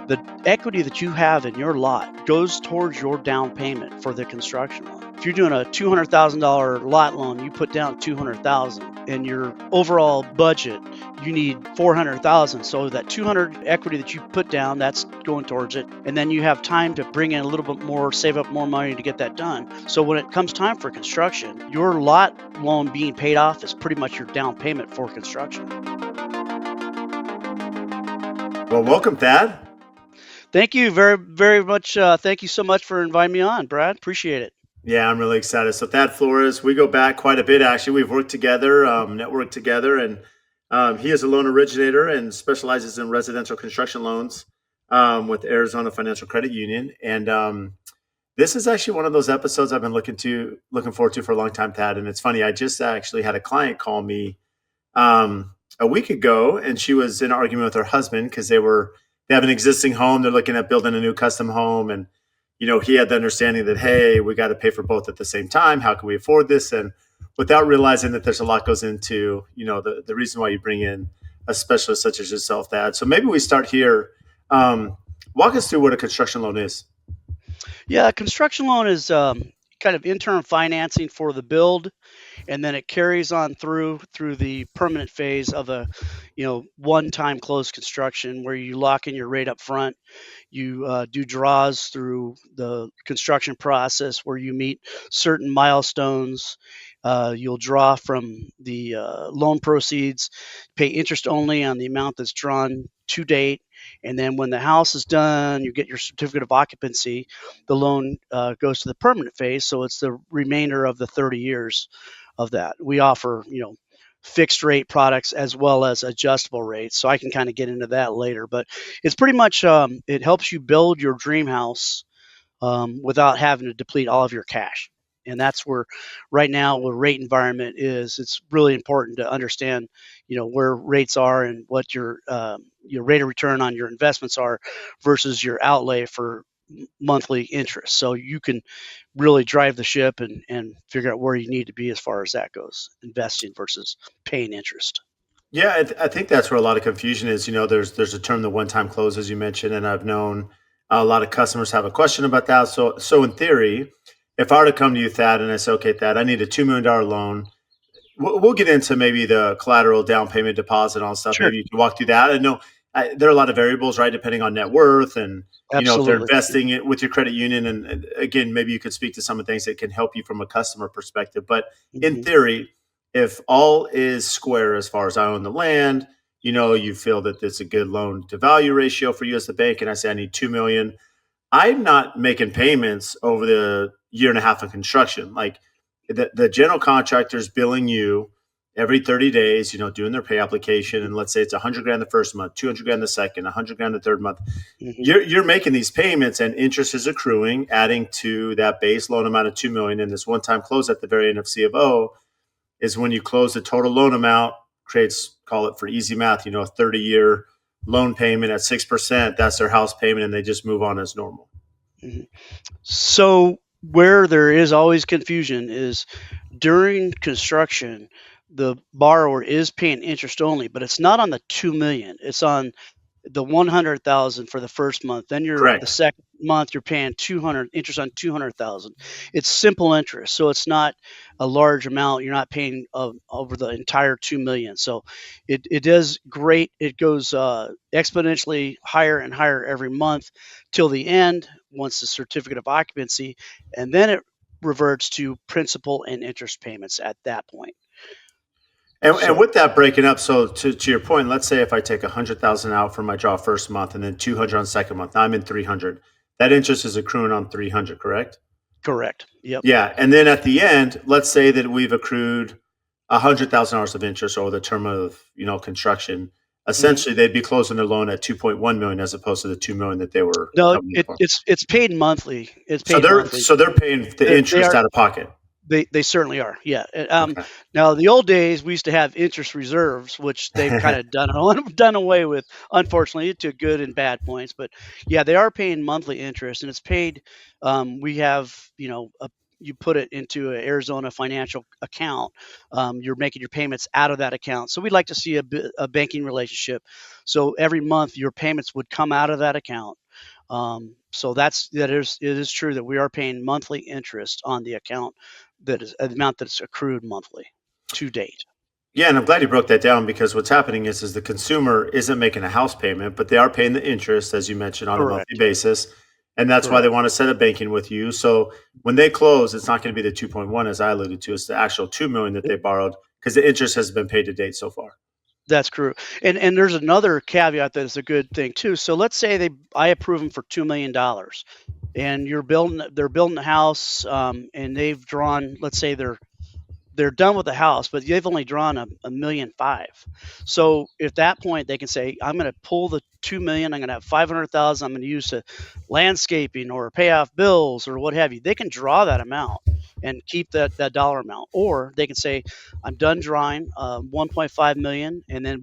The equity that you have in your lot goes towards your down payment for the construction loan. If you're doing a $200,000 lot loan, you put down 200,000. In your overall budget, you need 400,000. So that 200 equity that you put down, that's going towards it. And then you have time to bring in a little bit more, save up more money to get that done. So when it comes time for construction, your lot loan being paid off is pretty much your down payment for construction. Well, welcome, Thad. Thank you very, very much. Thank you so much for inviting me on, Brad. Appreciate it. Yeah, I'm really excited. So Thad Flores, we go back quite a bit, actually. We've worked together, networked together, and he is a loan originator and specializes in residential construction loans with Arizona Financial Credit Union. And this is actually one of those episodes I've been looking forward to for a long time, Thad. And it's funny, I just actually had a client call me a week ago, and she was in an argument with her husband because they have an existing home. They're looking at building a new custom home, and he had the understanding that, hey, we got to pay for both at the same time. How can we afford this? And without realizing that there's a lot goes into, the reason why you bring in a specialist such as yourself, Thad. So maybe we start here. Walk us through what a construction loan is. Yeah, construction loan is kind of interim financing for the build, and then it carries on through the permanent phase of a one-time closed construction where you lock in your rate up front. You do draws through the construction process where you meet certain milestones. You'll draw from the loan proceeds, pay interest only on the amount that's drawn to date, and then when the house is done, you get your certificate of occupancy. The loan goes to the permanent phase, so it's the remainder of the 30 years of that. We offer, fixed rate products as well as adjustable rates. So I can kind of get into that later, but it's pretty much, it helps you build your dream house without having to deplete all of your cash. And that's where right now the rate environment is. It's really important to understand, where rates are and what your rate of return on your investments are versus your outlay for monthly interest. So you can really drive the ship and figure out where you need to be as far as that goes, investing versus paying interest. Yeah, I think that's where a lot of confusion is. There's a term, the one-time close, as you mentioned, and I've known a lot of customers have a question about that. So in theory, if I were to come to you, Thad, and I say, okay, Thad, I need a $2 million loan. We'll get into maybe the collateral, down payment, deposit, all stuff. Sure. Maybe you can walk through that. I know there are a lot of variables, right, depending on net worth and, if they're Absolutely. investing it with your credit union. And again, maybe you could speak to some of the things that can help you from a customer perspective. But in Mhm. theory, if all is square as far as I own the land, you feel that it's a good loan to value ratio for you as the bank, and I say I need 2 million. I'm not making payments over the year and a half of construction. Like the general contractor's billing you every 30 days, doing their pay application. And let's say it's 100 grand the first month, 200 grand the second, 100 grand the third month. Mhm. You're making these payments, and interest is accruing, adding to that base loan amount of 2 million. And this one-time close at the very end of C of O is when you close the total loan amount, creates, call it for easy math, a 30-year loan payment at 6%. That's their house payment, and they just move on as normal. Mhm. So where there is always confusion is during construction, the borrower is paying interest only, but it's not on the 2 million. It's on the 100,000 for the first month. Then the Correct. second month you're paying 200 interest on 200,000. It's simple interest, so it's not a large amount. You're not paying over the entire 2 million. So it does great. It goes exponentially higher and higher every month till the end once the certificate of occupancy, and then it reverts to principal and interest payments at that point. And So with that breaking up, so to your point, let's say if I take 100,000 out for my draw first month and then 200 on second month, now I'm in 300. That interest is accruing on 300, correct? correct. Yep. Yeah. And then at the end, let's say that we've accrued $100,000 of interest over the term of, construction. Mhm. Essentially, they'd be closing their loan at 2.1 million as opposed to the 2 million that they were No, coming in for. it's paid monthly. It's So paid they're monthly. so they're paying the They interest are out of pocket. they certainly are. Yeah. Okay. Now the old days we used to have interest reserves, which they've kind of done away with, unfortunately, to good and bad points. But yeah, they are paying monthly interest, and it's paid. We have you put it into an Arizona financial account. You're making your payments out of that account. So we'd like to see a banking relationship. So every month your payments would come out of that account. So it is true that we are paying monthly interest on the account, that is the amount that's accrued monthly to date. Yeah, and I'm glad you broke that down because what's happening is the consumer isn't making a house payment, but they are paying the interest, as you mentioned, on a monthly Correct. basis. And that's why they Correct. want to set up banking with you. So when they close, it's not going to be the 2.1 as I alluded to, it's the actual 2 million that they borrowed because the interest has been paid to date so far. That's true. And there's another caveat that is a good thing too. So let's say I approve them for $2 million, and they're building a house, and they've drawn, let's say they're done with the house, but they've only drawn a million five. So at that point, they can say, I'm going to pull the 2 million. I'm going to have 500,000. I'm going to use to landscaping or pay off bills or what have you. They can draw that amount and keep that dollar amount, or they can say, I'm done drawing 1.5 million, and then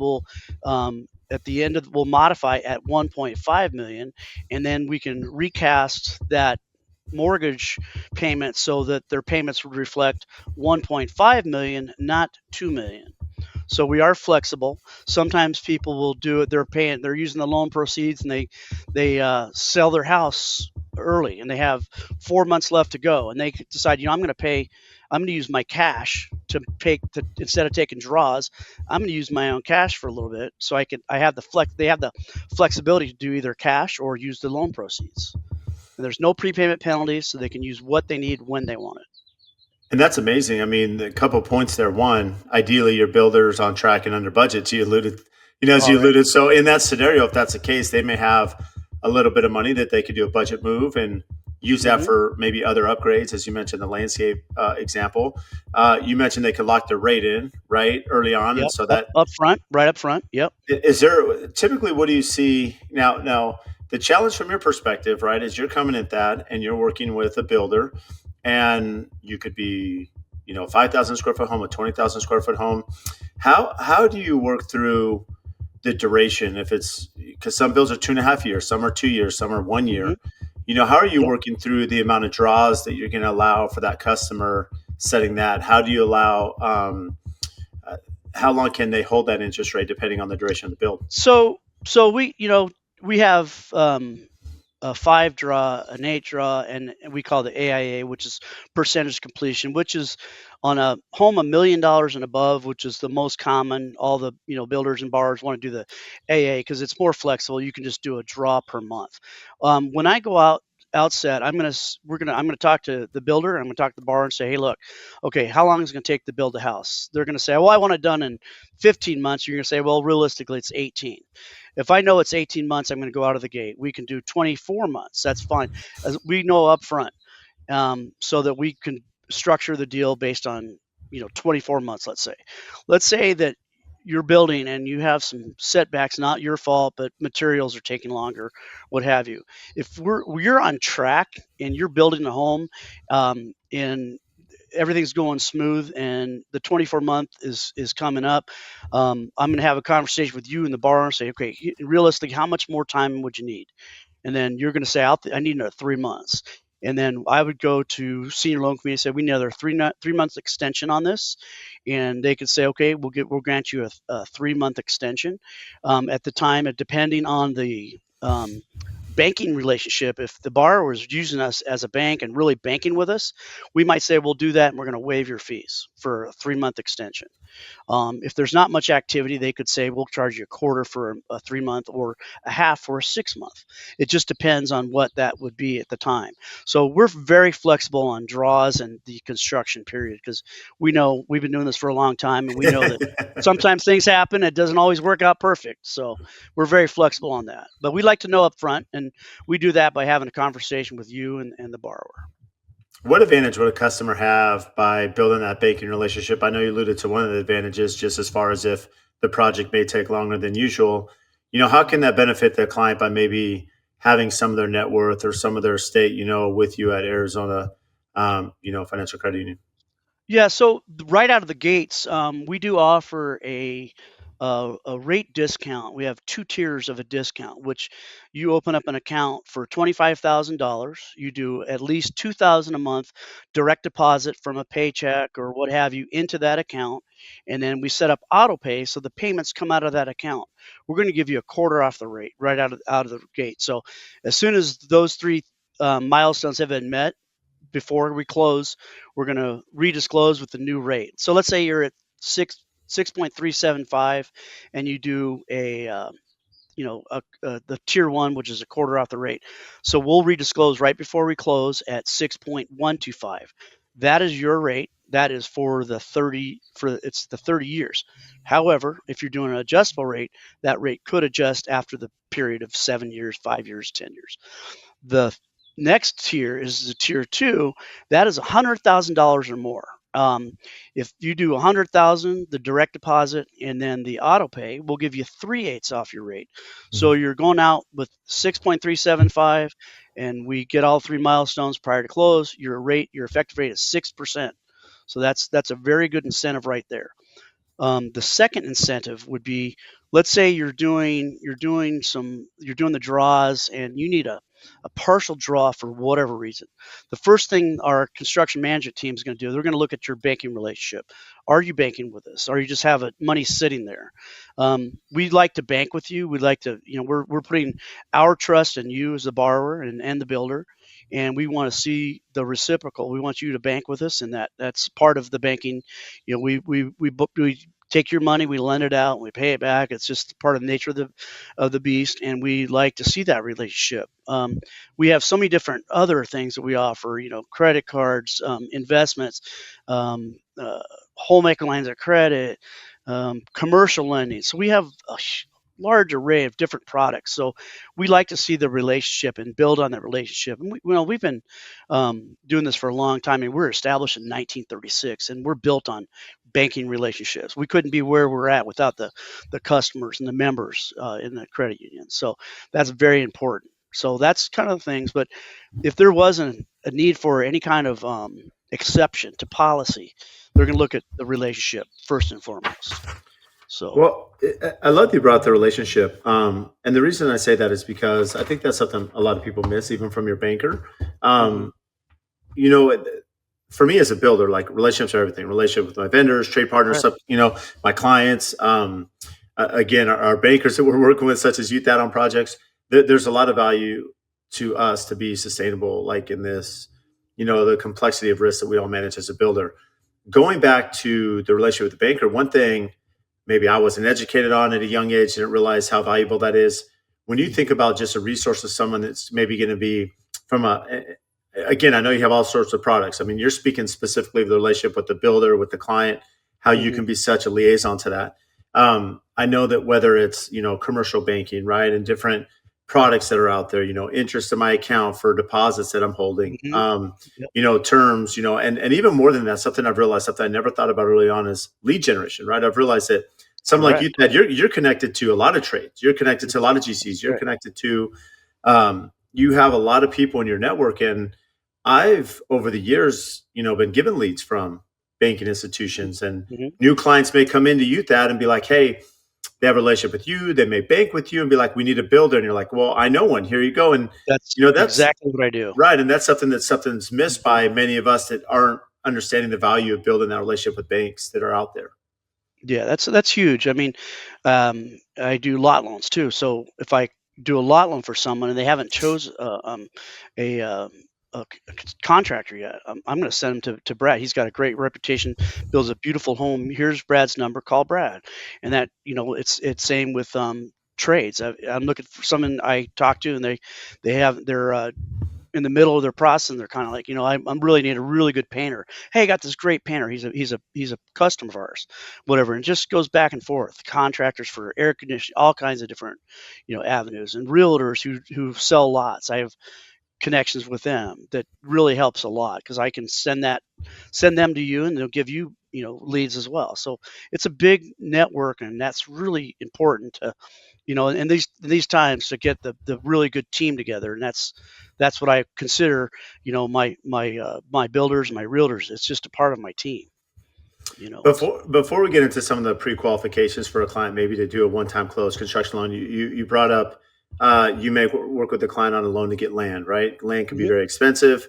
at the end of we'll modify at 1.5 million, and then we can recast that mortgage payment so that their payments would reflect 1.5 million, not 2 million. So we are flexible. Sometimes people will do it. They're using the loan proceeds, and they sell their house early, and they have 4 months left to go, and they decide, I'm going to use my cash instead of taking draws. I'm going to use my own cash for a little bit, so I have the flex. They have the flexibility to do either cash or use the loan proceeds. And there's no prepayment penalties, so they can use what they need when they want it. And that's amazing. I mean, a couple of points there. One, ideally, your builder's on track and under budget. You alluded, as you Already. alluded. So in that scenario, if that's the case, they may have a little bit of money that they could do a budget move and use that Mm-hmm. for maybe other upgrades, as you mentioned the landscape example. You mentioned they could lock their rate in right early on, and Yep. so Up that up front, right up front. Yep. is there typically what do you see now? Now the challenge from your perspective, right, is you're coming at that and you're working with a builder, and you could be 5,000 square foot home, a 20,000 square foot home. How do you work through the duration if it's because some bills are 2.5 years, some are 2 years, some are one Mm-hmm. year. How are you Yep. working through the amount of draws that you're going to allow for that customer? Setting that, how do you allow? Uh, how long can they hold that interest rate depending on the duration of the build? So we have a 5 draw, an 8 draw, and we call the AIA, which is percentage completion, which is on a home $1 million and above, which is the most common. All the builders and borrowers want to do the AA because it's more flexible. You can just do a draw per month. When I go outset, I'm gonna talk to the builder. I'm gonna talk to the borrower and say, hey, look, okay, how long is it gonna take to build a house? They're gonna say, well, I want it done in 15 months. You're gonna say, well, realistically, it's 18. If I know it's 18 months, I'm going to go out of the gate. We can do 24 months. That's fine. As we know up front, so that we can structure the deal based on 24 months. Let's say that you're building and you have some setbacks, not your fault, but materials are taking longer, what have you. If you're on track and you're building a home, and everything's going smooth and the 24 month is coming up, I'm going to have a conversation with you and the borrower and say, okay, realistically, how much more time would you need? And then you're going to say, I need another 3 months. And then I would go to senior loan committee and say, we need another 3 months extension on this. And they could say, okay, we'll grant you a 3 month extension. At the time, depending on the banking relationship, if the borrower is using us as a bank and really banking with us, we might say, we'll do that, and we're going to waive your fees for a 3 month extension. If there's not much activity, they could say, we'll charge you a quarter for a 3 month or a half for a 6 month. It just depends on what that would be at the time. So we're very flexible on draws and the construction period because we know we've been doing this for a long time, and we know that sometimes things happen. It doesn't always work out perfect. So we're very flexible on that. But we like to know up front, and we do that by having a conversation with you and the borrower. What advantage would a customer have by building that banking relationship? I know you alluded to one of the advantages, just as far as if the project may take longer than usual. How can that benefit the client by maybe having some of their net worth or some of their estate, with you at Arizona, Financial Credit Union? Yeah, so right out of the gates, we do offer a rate discount. We have two tiers of a discount, which you open up an account for $25,000. You do at least 2,000 a month direct deposit from a paycheck or what have you into that account, and then we set up auto pay so the payments come out of that account. We're going to give you a quarter off the rate right out of the gate. So as soon as those three milestones have been met, before we close, we're going to redisclose with the new rate. So let's say you're at 6.375, and you do the tier one, which is a quarter off the rate. So we'll redisclose right before we close at 6.125. That is your rate. That is for the 30 years. However, if you're doing an adjustable rate, that rate could adjust after the period of 7 years, 5 years, 10 years. The next tier is the tier two. That is $100,000 or more. If you do 100,000, the direct deposit and then the auto pay will give you 3/8 off your rate. So Mhm. you're going out with 6.375, and we get all three milestones prior to close. Your effective rate is 6%. So that's a very good incentive right there. The second incentive would be, let's say you're doing the draws and you need a partial draw for whatever reason. The first thing our construction management team is going to do, they're going to look at your banking relationship. Are you banking with us? Or you just have money sitting there? We'd like to bank with you. We'd like to, we're putting our trust in you as the borrower and the builder, and we want to see the reciprocal. We want you to bank with us, and that's part of the banking. We take your money, we lend it out, and we pay it back. It's just part of the nature of the beast, and we like to see that relationship. We have so many different other things that we offer. Credit cards, investments, home equity lines of credit, commercial lending. So we have a large array of different products. So we like to see the relationship and build on that relationship. And we've been doing this for a long time. And we're established in 1936, and we're built on banking relationships. We couldn't be where we're at without the customers and the members in the credit union. So that's very important. So that's kind of the things. But if there wasn't a need for any kind of exception to policy, they're going to look at the relationship first and foremost. So. Well, I love that you brought up the relationship. And the reason I say that is because I think that's something a lot of people miss, even from your banker. Hmm. Um, you know, for me as a builder, like relationships are everything. Relationship with my vendors, trade partners, Right. my clients. Again, our bankers that we're working with, such as you, that on projects. There's a lot of value to us to be sustainable, like in this, the complexity of risk that we all manage as a builder. Going back to the relationship with the banker, one thing maybe I wasn't educated on at a young age, didn't realize how valuable that is. When you think about just a resource of someone that's maybe going to be from again, I know you have all sorts of products. I mean, you're speaking specifically of the relationship with the builder, with the client, how you Hmm. can be such a liaison to that. I know that whether it's, commercial banking, right, and different products that are out there, interest in my account for deposits that I'm holding, Hmm. Yep. terms, and even more than that, something I've realized, something I never thought about early on is lead generation, right? I've realized that something like you Correct. said, you're connected to a lot of trades, you're connected to a lot of GCs, That's you're right. connected to, you have a lot of people in your network. And I've over the years, been given leads from banking institutions, and Hmm. new clients may come into you that and be like, hey, they have a relationship with you, they may bank with you and be like, we need a builder. And you're like, well, I know one, here you go. And That's that's exactly what I do. right. And that's something's missed Mhm. by many of us that aren't understanding the value of building that relationship with banks that are out there. Yeah, that's huge. I mean, I do lot loans too. So if I do a lot loan for someone and they haven't chose a, contractor yet, I'm going to send them to Brad. He's got a great reputation, builds a beautiful home. Here's Brad's number. Call Brad, and that it's same with trades. I'm looking for someone I talk to, and they're in the middle of their process, and they're kind of like, I'm really need a really good painter. Hey, I got this great painter. He's a customer of ours, whatever. And just goes back and forth. Contractors for air conditioning, all kinds of different, avenues, and realtors who sell lots. I have connections with them that really helps a lot because I can send them to you, and they'll give you leads as well. So it's a big network, and that's really important to in these times to get the really good team together, and that's what I consider my builders, my realtors. It's just a part of my team. Before we get into some of the pre-qualifications for a client, maybe to do a one-time close construction loan, you brought up you may work with the client on a loan to get land, right? Land can be Mhm. very expensive.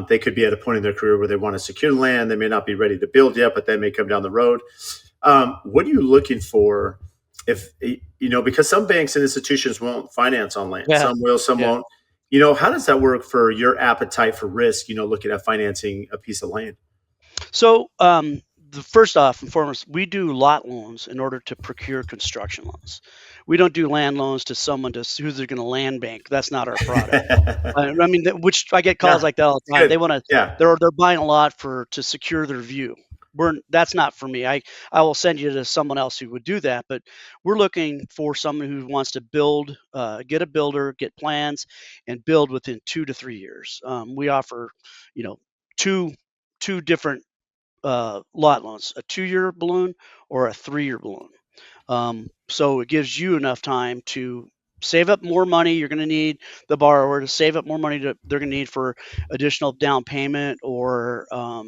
They could be at a point in their career where they want to secure land. They may not be ready to build yet, but that may come down the road. What are you looking for? If because some banks and institutions won't finance on land, Yeah, some will, some yeah. won't. How does that work for your appetite for risk? Looking at financing a piece of land. So, the first off and foremost, we do lot loans in order to procure construction loans. We don't do land loans to someone to who they're going to land bank. That's not our product. I mean, which I get calls Yeah, like that all it's the time. good. They want to, Yeah. they're buying a lot to secure their view. That's not for me. I will send you to someone else who would do that. But we're looking for someone who wants to build, get a builder, get plans, and build within 2 to 3 years. We offer, you know, two two different lot loans, a 2-year balloon or a 3-year balloon. So it gives you enough time to save up more money. You're going to need the borrower to save up more money they're going to need for additional down payment or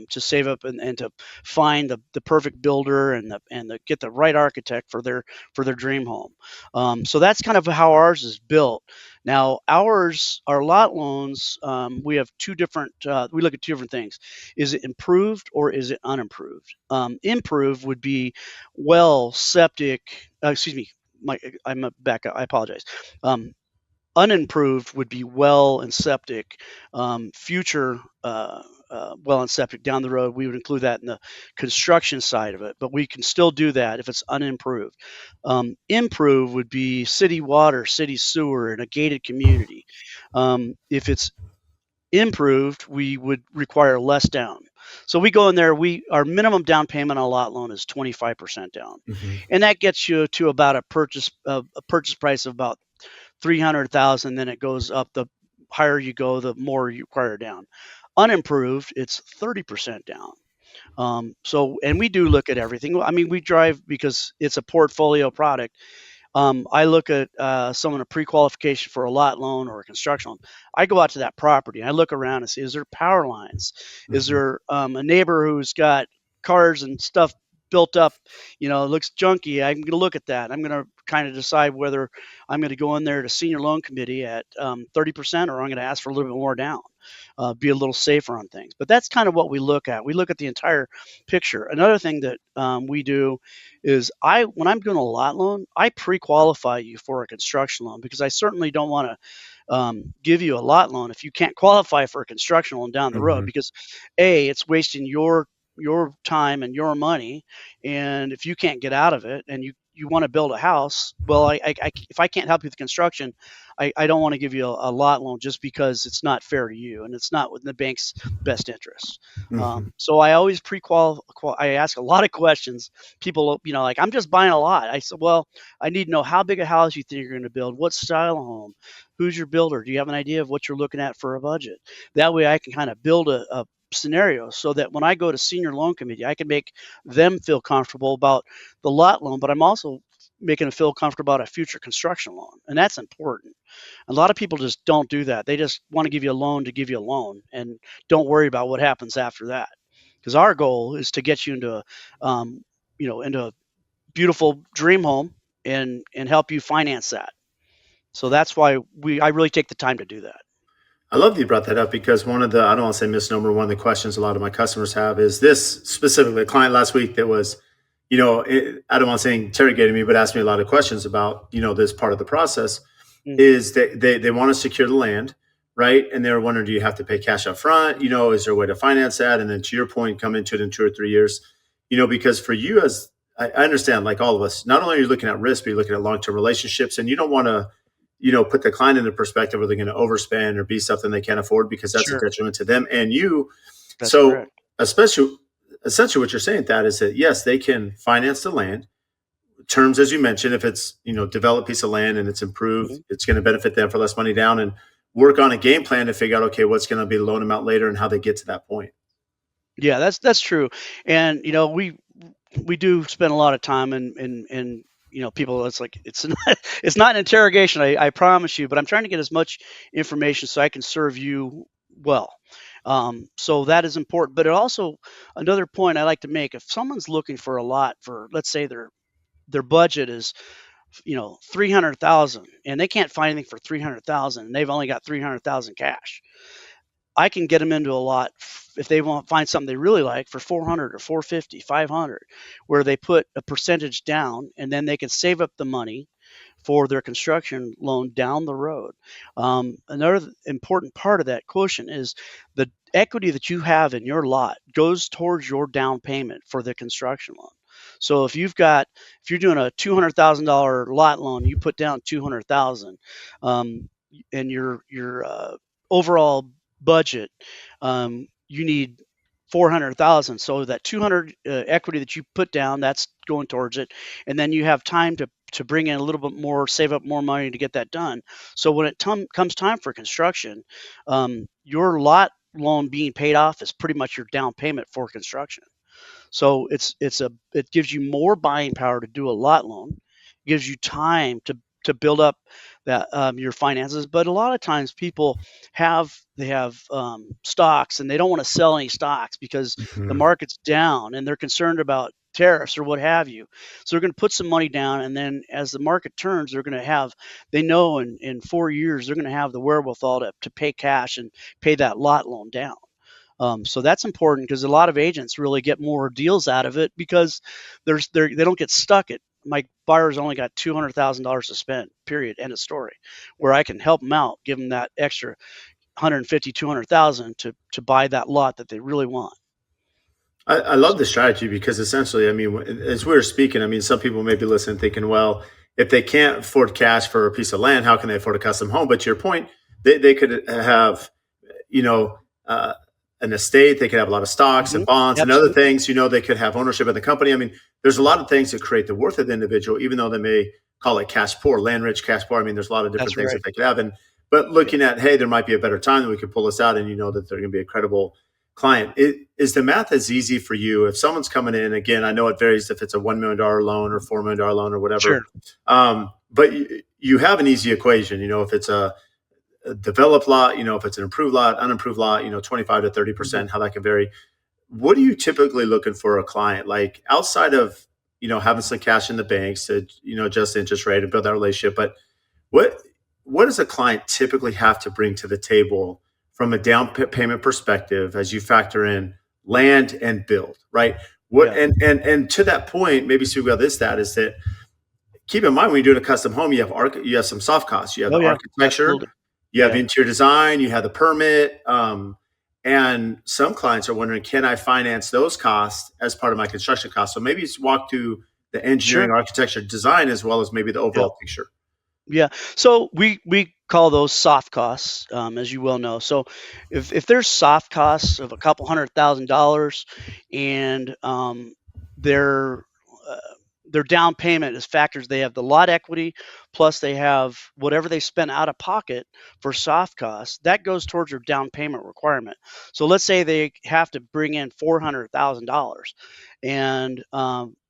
to save up and to find the perfect builder and get the right architect for their dream home. So that's kind of how ours is built. Now our lot loans, we have two different. We look at two different things. Is it improved or is it unimproved? Improved would be well, septic, excuse me, I'm a back. I apologize. Um, Unimproved would be well and septic. Future well and septic down the road, we would include that in the construction side of it, but we can still do that if it's unimproved. Improved would be city water, city sewer, in a gated community. If it's improved, we would require less down. So we go in there, we our minimum down payment on a lot loan is 25% down. Hmm. And that gets you to about a purchase price of about 300,000, then it goes up. The higher you go, the more you require down. Unimproved, it's 30% down. And we do look at everything. I mean, we drive because it's a portfolio product. I look at someone a pre-qualification for a lot loan or a construction loan. I go out to that property. I look around and see, is there power lines? Is Hmm. there a neighbor who's got cars and stuff built up? It looks junky. I'm going to look at that. I'm going to kind of decide whether I'm going to go in there to senior loan committee at 30% or I'm going to ask for a little bit more down. Be a little safer on things. But that's kind of what we look at. We look at the entire picture. Another thing that we do is when I'm doing a lot loan, I pre-qualify you for a construction loan because I certainly don't want to give you a lot loan if you can't qualify for a construction loan down the road Hmm. because it's wasting your time and your money, and if you can't get out of it and you want to build a house, well, if I can't help you with construction, I don't want to give you a lot loan just because it's not fair to you and it's not within the bank's best interest. Hmm. So I always I ask a lot of questions. People, like, I'm just buying a lot. I said, well, I need to know how big a house you think you're going to build, what style of home, who's your builder, do you have an idea of what you're looking at for a budget? That way I can kind of build a scenario so that when I go to senior loan committee, I can make them feel comfortable about the lot loan, but I'm also making them feel comfortable about a future construction loan. And that's important. A lot of people just don't do that. They just want to give you a loan to give you a loan and don't worry about what happens after that. Because our goal is to get you um, into a beautiful dream home and help you finance that. So that's why I really take the time to do that. I love that you brought that up because one of the, I don't want to say misnomer, one of the questions a lot of my customers have is this specifically. A client last week that was, I don't want to say interrogating me, but asked me a lot of questions about, this part of the process Mhm. is that they want to secure the land, right? And they're wondering, do you have to pay cash up front? Is there a way to finance that? And then to your point, come into it in 2 or 3 years, because for you as I understand, like all of us, not only are you looking at risk, but you're looking at long-term relationships and you don't want to, put the client into perspective where they're going to overspend or be something they can't afford because that's a Sure, detriment to them and you. that's So correct. especially essentially what you're saying, that is that yes, they can finance the land terms as you mentioned. If it's developed piece of land and it's improved, Mhm. it's going to benefit them for less money down and work on a game plan to figure out okay what's going to be the loan amount later and how they get to that point. Yeah, that's true. And we do spend a lot of time and people, it's like it's not, it's not an interrogation, I promise you, but I'm trying to get as much information so I can serve you well. So that is important. But it also, another point I like to make, if someone's looking for a lot for, let's say their budget is, 300,000, and they can't find anything for 300,000, and they've only got 300,000 cash, I can get them into a lot if they want find something they really like for 400 or 450, 500, where they put a percentage down and then they can save up the money for their construction loan down the road. Another important part of that quotient is the equity that you have in your lot goes towards your down payment for the construction loan. So if you're doing a $200,000 lot loan, you put down 200,000, and your overall budget, you need 400,000. So that 200 equity that you put down, that's going towards it, and then you have time to bring in a little bit more, save up more money to get that done. So when it comes time for construction, your lot loan being paid off is pretty much your down payment for construction. So it gives you more buying power to do a lot loan, gives you time to build up that, your finances. But a lot of times people have stocks, and they don't want to sell any stocks because the Mhm. market's down and they're concerned about tariffs or what have you. So they're going to put some money down, and then as the market turns, they know in 4 years they're going to have the wherewithal to pay cash and pay that lot loan down. So that's important because a lot of agents really get more deals out of it because they don't get stuck at, my buyer's only got $200,000 to spend. Period. End of story. Where I can help them out, give them that extra 150, 200,000 to buy that lot that they really want. I love So the strategy because essentially, I mean, as we were speaking, I mean, some people may be listening thinking, well, if they can't afford cash for a piece of land, how can they afford a custom home? But to your point, they could have, you know, uh, an estate, they could have a lot of stocks and mhm, bonds and other absolutely, things, they could have ownership of the company. I mean, there's a lot of things that create the worth of the individual, even though they may call it cash poor, land rich, cash poor. I mean, there's a lot of different that's things right. that they could have. But Yeah, looking at, hey, there might be a better time that we could pull this out and you know that they're going to be a credible client. Is the math as easy for you if someone's coming in? Again, I know it varies if it's a $1 million loan or $4 million loan or whatever, sure. but you have an easy equation. If it's a developed lot, if it's an improved lot, unimproved lot, 25 to Mhm. 30%, how that can vary. What are you typically looking for a client like outside of having some cash in the banks to adjust the interest rate and build that relationship? But what what does a client typically have to bring to the table from a down payment perspective as you factor in land and build, right? What Yeah. and to that point, maybe speak about this, that is that keep in mind when you're doing a custom home, you have some soft costs. You have Oh the yeah. architecture, Absolutely. you have Yeah. interior design, you have the permit. And some clients are wondering, can I finance those costs as part of my construction costs? So maybe just walk through the engineering, Sure. architecture, design, as well as maybe the Yeah. overall picture. Yeah. So we call those soft costs, as you well know. So if there's soft costs of a couple $100,000, and their uh, their down payment is factors, they have the lot equity plus they have whatever they spent out of pocket for soft costs, that goes towards their down payment requirement. So let's say they have to bring in $400,000, and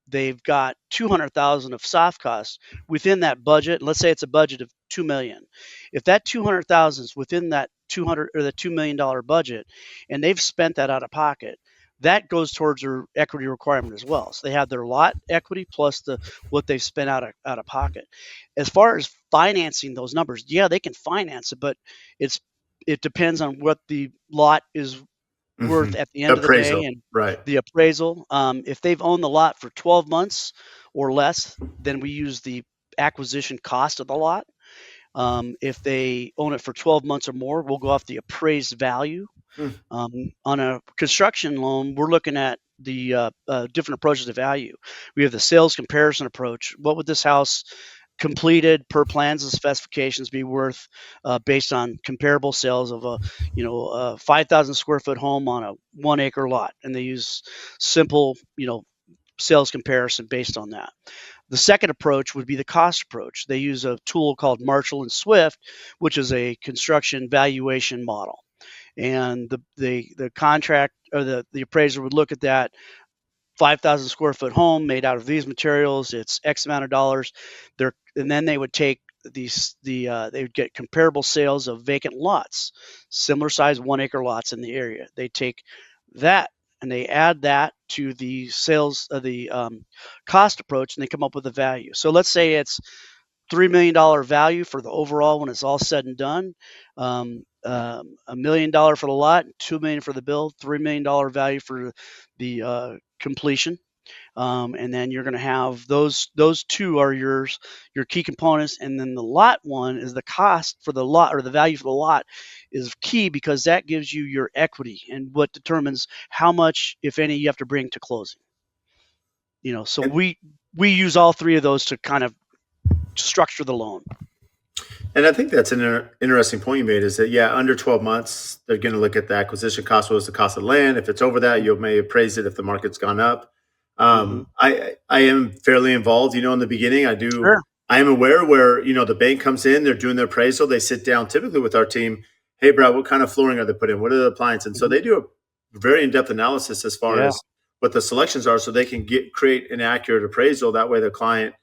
they've got 200,000 of soft costs within that budget. Let's say it's a budget of 2 million. If that 200,000 is within that 200 or the $2 million budget, and they've spent that out of pocket, that goes towards their equity requirement as well. So they have their lot equity plus the what they've spent out of pocket. As far as financing those numbers, yeah, they can finance it, but it's it depends on what the lot is Hmm. worth at the end of the day, Appraisal, and right? the appraisal. If they've owned the lot for 12 months or less, then we use the acquisition cost of the lot. If they own it for 12 months or more, we'll go off the appraised value. Mm. On a construction loan, we're looking at the different approaches to value. We have the sales comparison approach. What would this house completed per plans and specifications be worth, based on comparable sales of a 5,000 square foot home on a 1 acre lot? And they use simple, sales comparison based on that. The second approach would be the cost approach. They use a tool called Marshall and Swift, which is a construction valuation model. And the contract or the appraiser would look at that 5,000 square foot home made out of these materials. It's X amount of dollars. And then they would take they would get comparable sales of vacant lots, similar size 1 acre lots in the area. They take that and they add that to the sales of the cost approach, and they come up with a value. So let's say it's $3 million value for the overall when it's all said and done. $1 million for the lot, 2 million for the build, $3 million value for the completion. And then you're going to have those two are your key components, and then the lot one is the cost for the lot, or the value for the lot is key because that gives you your equity and what determines how much, if any, you have to bring to closing. So And we use all three of those to kind of structure the loan. And I think that's an interesting point you made is that, yeah, under 12 months, they're going to look at the acquisition cost. What was the cost of land? If it's over that, you may appraise it if the market's gone up. Mm-hmm. I am fairly involved, in the beginning. Sure. I am aware where, the bank comes in, they're doing their appraisal. They sit down typically with our team. Hey, Brad, what kind of flooring are they putting in? What are the appliances? And so Mm-hmm. they do a very in-depth analysis as far Yeah. as what the selections are so they can create an accurate appraisal. That way the client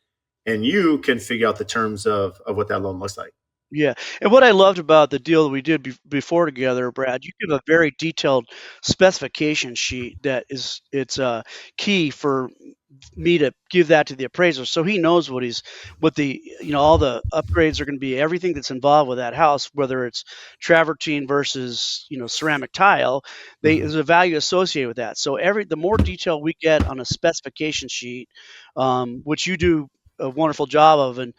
and you can figure out the terms of what that loan looks like. Yeah, and what I loved about the deal that we did before together, Brad, you give a very detailed specification sheet that it's key for me to give that to the appraiser, so he knows what the all the upgrades are going to be, everything that's involved with that house, whether it's travertine versus ceramic tile. Mhm. There's a value associated with that. So the more detail we get on a specification sheet, which you do a wonderful job of, and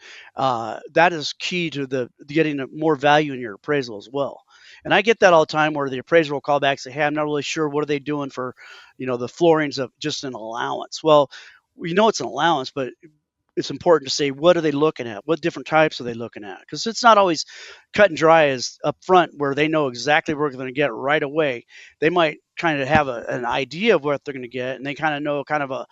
that is key to the getting more value in your appraisal as well. And I get that all the time where the appraiser will call back and say, "Hey, I'm not really sure what are they doing for, the floorings of just an allowance." Well, we know it's an allowance, but it's important to say what are they looking at, what different types are they looking at, because it's not always cut and dry as up front where they know exactly what they're going to get right away. They might kind of have an idea of what they're going to get, and they kind of know kind of a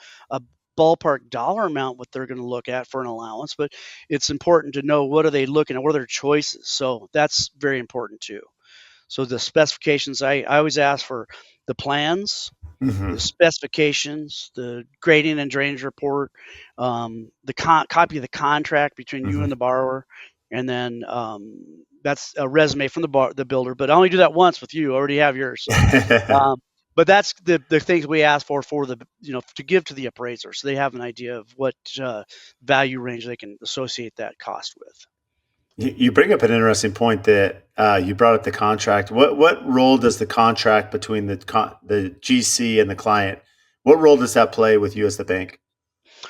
ballpark dollar amount what they're going to look at for an allowance, but it's important to know what are they looking at, what are their choices. So that's very important too. So the specifications, I always ask for the plans, the Mhm. specifications, the grading and drainage report, the copy of the contract between you and Mhm. the borrower, and then that's a resume from the builder. But I only do that once with you. I already have yours. So, um, but that's the things we ask for the to give to the appraiser, so they have an idea of what value range they can associate that cost with. You bring up an interesting point that you brought up the contract. What role does the contract between the GC and the client? What role does that play with you as the bank?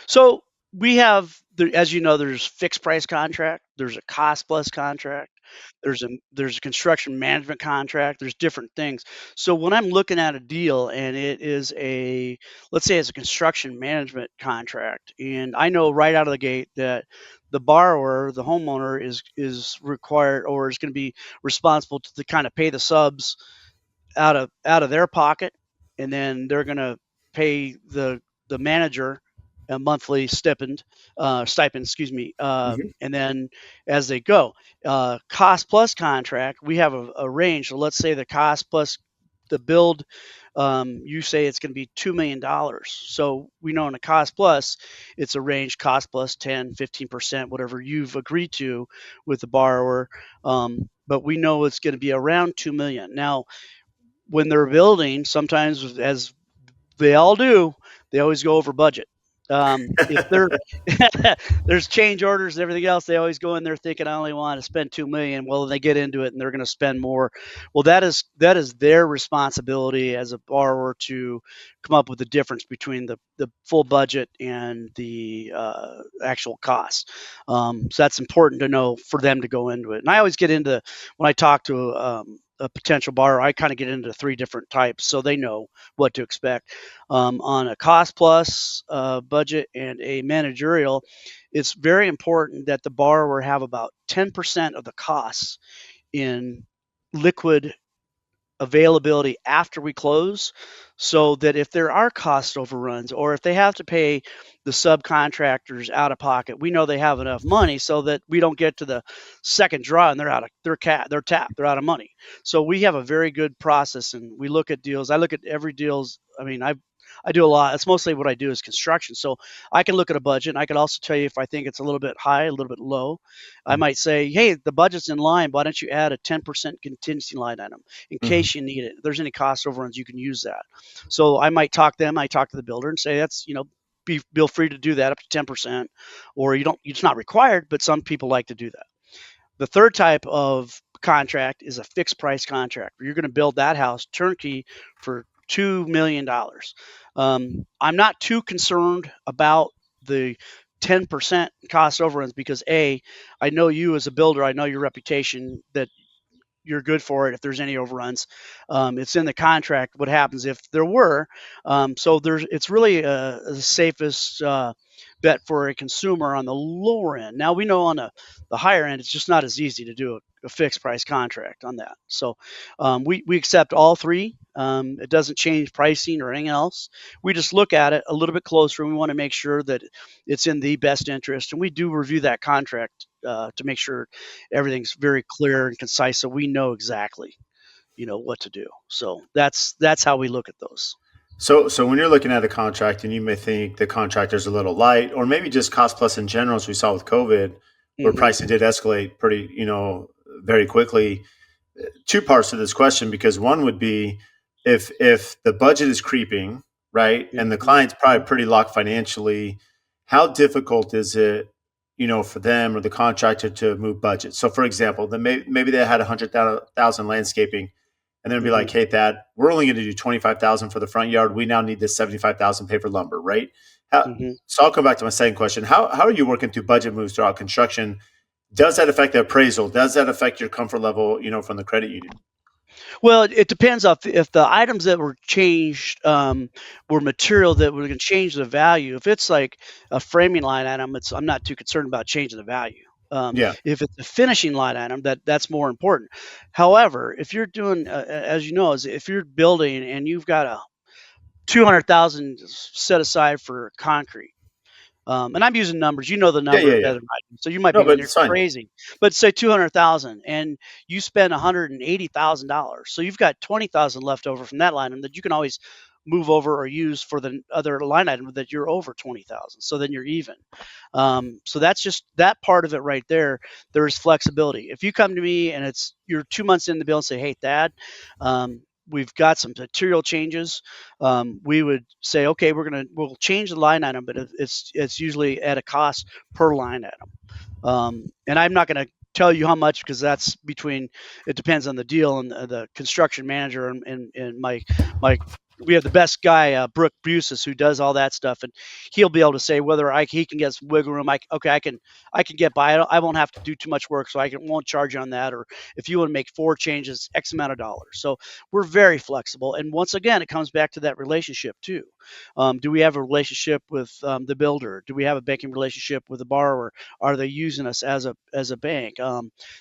So we have, as you know, there's fixed price contract, there's a cost plus contract, there's a construction management contract, there's different things. So when I'm looking at a deal and it is let's say it's a construction management contract, and I know right out of the gate that the borrower, the homeowner, is required or is going to be responsible to kind of pay the subs out of their pocket, and then they're going to pay the manager a monthly stipend, excuse me, Mhm. and then as they go, cost plus contract, we have a range. So let's say the cost plus the build, you say it's going to be $2 million. So we know in a cost plus, it's a range cost plus 10, 15%, whatever you've agreed to with the borrower. But we know it's going to be around 2 million. Now, when they're building, sometimes, as they all do, they always go over budget. If they're there's change orders and everything else, they always go in there thinking I only want to spend 2 million. Well, they get into it and they're going to spend more. Well, that is their responsibility as a borrower to come up with the difference between the full budget and the actual cost. So that's important to know for them to go into it. And I always get into when I talk to a potential borrower, I kind of get into three different types so they know what to expect. On a cost plus budget and a managerial, it's very important that the borrower have about 10% of the costs in liquid availability after we close, so that if there are cost overruns or if they have to pay the subcontractors out of pocket, we know they have enough money so that we don't get to the second draw and they're tapped, they're out of money. So we have a very good process, and we look at deals. I look at every deals. I mean, I do a lot. It's mostly what I do is construction. So I can look at a budget and I can also tell you if I think it's a little bit high, a little bit low. I Mhm. might say, hey, the budget's in line. Why don't you add a 10% contingency line item in Mhm. case you need it? If there's any cost overruns, you can use that. So I might talk to them. I talk to the builder and say, that's, feel free to do that up to 10%, or you don't, it's not required, but some people like to do that. The third type of contract is a fixed price contract where you're going to build that house turnkey for $2 million. I'm not too concerned about the 10% cost overruns because I know you as a builder, I know your reputation that you're good for it if there's any overruns. It's in the contract what happens if there were. So it's really the safest bet for a consumer on the lower end. Now we know on the higher end, it's just not as easy to do a fixed price contract on that. So we accept all three. It doesn't change pricing or anything else. We just look at it a little bit closer, and we want to make sure that it's in the best interest. And we do review that contract to make sure everything's very clear and concise, so we know exactly what to do. So that's how we look at those. So when you're looking at a contract and you may think the contractor's a little light, or maybe just cost plus in general, as we saw with COVID, where Hmm. pricing did escalate pretty, very quickly. Two parts to this question, because one would be if the budget is creeping, right, and the Hmm. client's probably pretty locked financially, how difficult is it, for them or the contractor to move budget? So, for example, maybe they had 100,000 landscaping, and then be Hmm. like, "Hey, Thad, we're only going to do 25,000 for the front yard. We now need this 75,000 pay for lumber, right?" Hmm. So I'll come back to my second question. How are you working through budget moves throughout construction? Does that affect the appraisal? Does that affect your comfort level, from the credit union? Well, it depends if the items that were changed were material that were going to change the value. If it's like a framing line item, I'm not too concerned about changing the value. Yeah. If it's a finishing line item, that's more important. However, if you're doing, as you know, if you're building and you've got a 200,000 set aside for concrete. And I'm using numbers. You know the Yeah, yeah, number yeah. better than I do. So you might No, be going, but you're it's fine. crazy. But say 200,000 and you spend $180,000. So you've got 20,000 left over from that line item that you can always move over or use for the other line item that you're over 20,000. So then you're even. So that's just that part of it right there. There's flexibility. If you come to me and you're 2 months in the bill and say, hey, Thad, we've got some material changes. We would say, okay, we'll change the line item, but it's usually at a cost per line item. And I'm not going to tell you how much because that's between. It depends on the deal and the construction manager and my. We have the best guy, Brooke Busis, who does all that stuff, and he'll be able to say whether he can get some wiggle room. Okay, I can get by. I won't have to do too much work, so won't charge you on that. Or if you want to make 4 changes, X amount of dollars. So we're very flexible. And once again, it comes back to that relationship too. Do we have a relationship with the builder? Do we have a banking relationship with the borrower? Are they using us as a bank?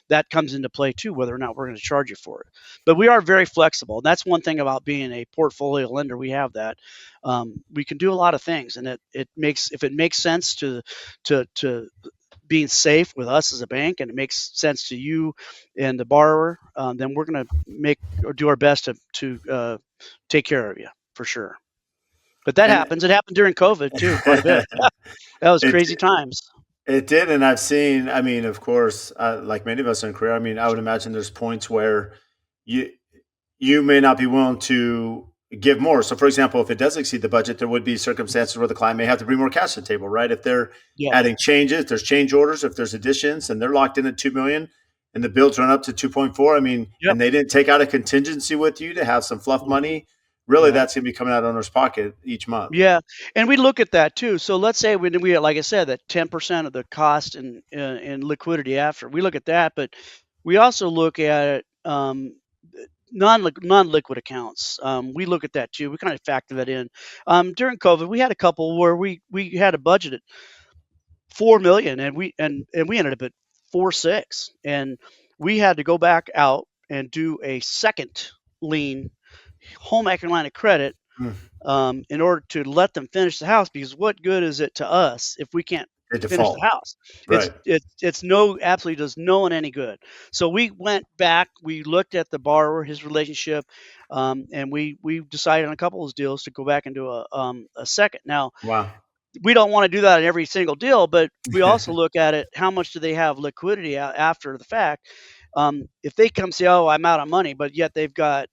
That comes into play too, whether or not we're going to charge you for it. But we are very flexible. And that's one thing about being a portfolio lender. We have that. We can do a lot of things, and it makes if it makes sense to being safe with us as a bank, and it makes sense to you and the borrower, then we're going to make or do our best to take care of you for sure. But that And happens. It happened during COVID too, quite a bit. That was it crazy times. it did, and I've seen. I mean, of course, like many of us in career. I mean, I would imagine there's points where you you may not be willing to give more. So, for example, if it does exceed the budget, there would be circumstances where the client may have to bring more cash to the table, right? If they're Yep. adding changes, there's change orders, if there's additions, and they're locked in at 2 million, and the bills run up to 2.4. I mean, Yep. and they didn't take out a contingency with you to have some fluff Mhm. money. Really, Yeah. that's going to be coming out of owner's pocket each month. Yeah, and we look at that too. So let's say we like I said, that 10% of the cost in liquidity after we look at that, but we also look at non-liquid accounts. We look at that too. We kind of factor that in. During COVID, we had a couple where we had a budget at 4 million, and we ended up at 4.6, and we had to go back out and do a second lien home equity line of credit Mm. in order to let them finish the house. Because what good is it to us if we can't They to finish the default. house. Right. It's no absolutely does no one any good. So we went back, we looked at the borrower, his relationship, and we decided on a couple of those deals to go back and do a second. Now Wow. we don't want to do that in every single deal, but we also look at it. How much do they have liquidity after the fact? If they come say, "Oh, I'm out of money," but yet they've got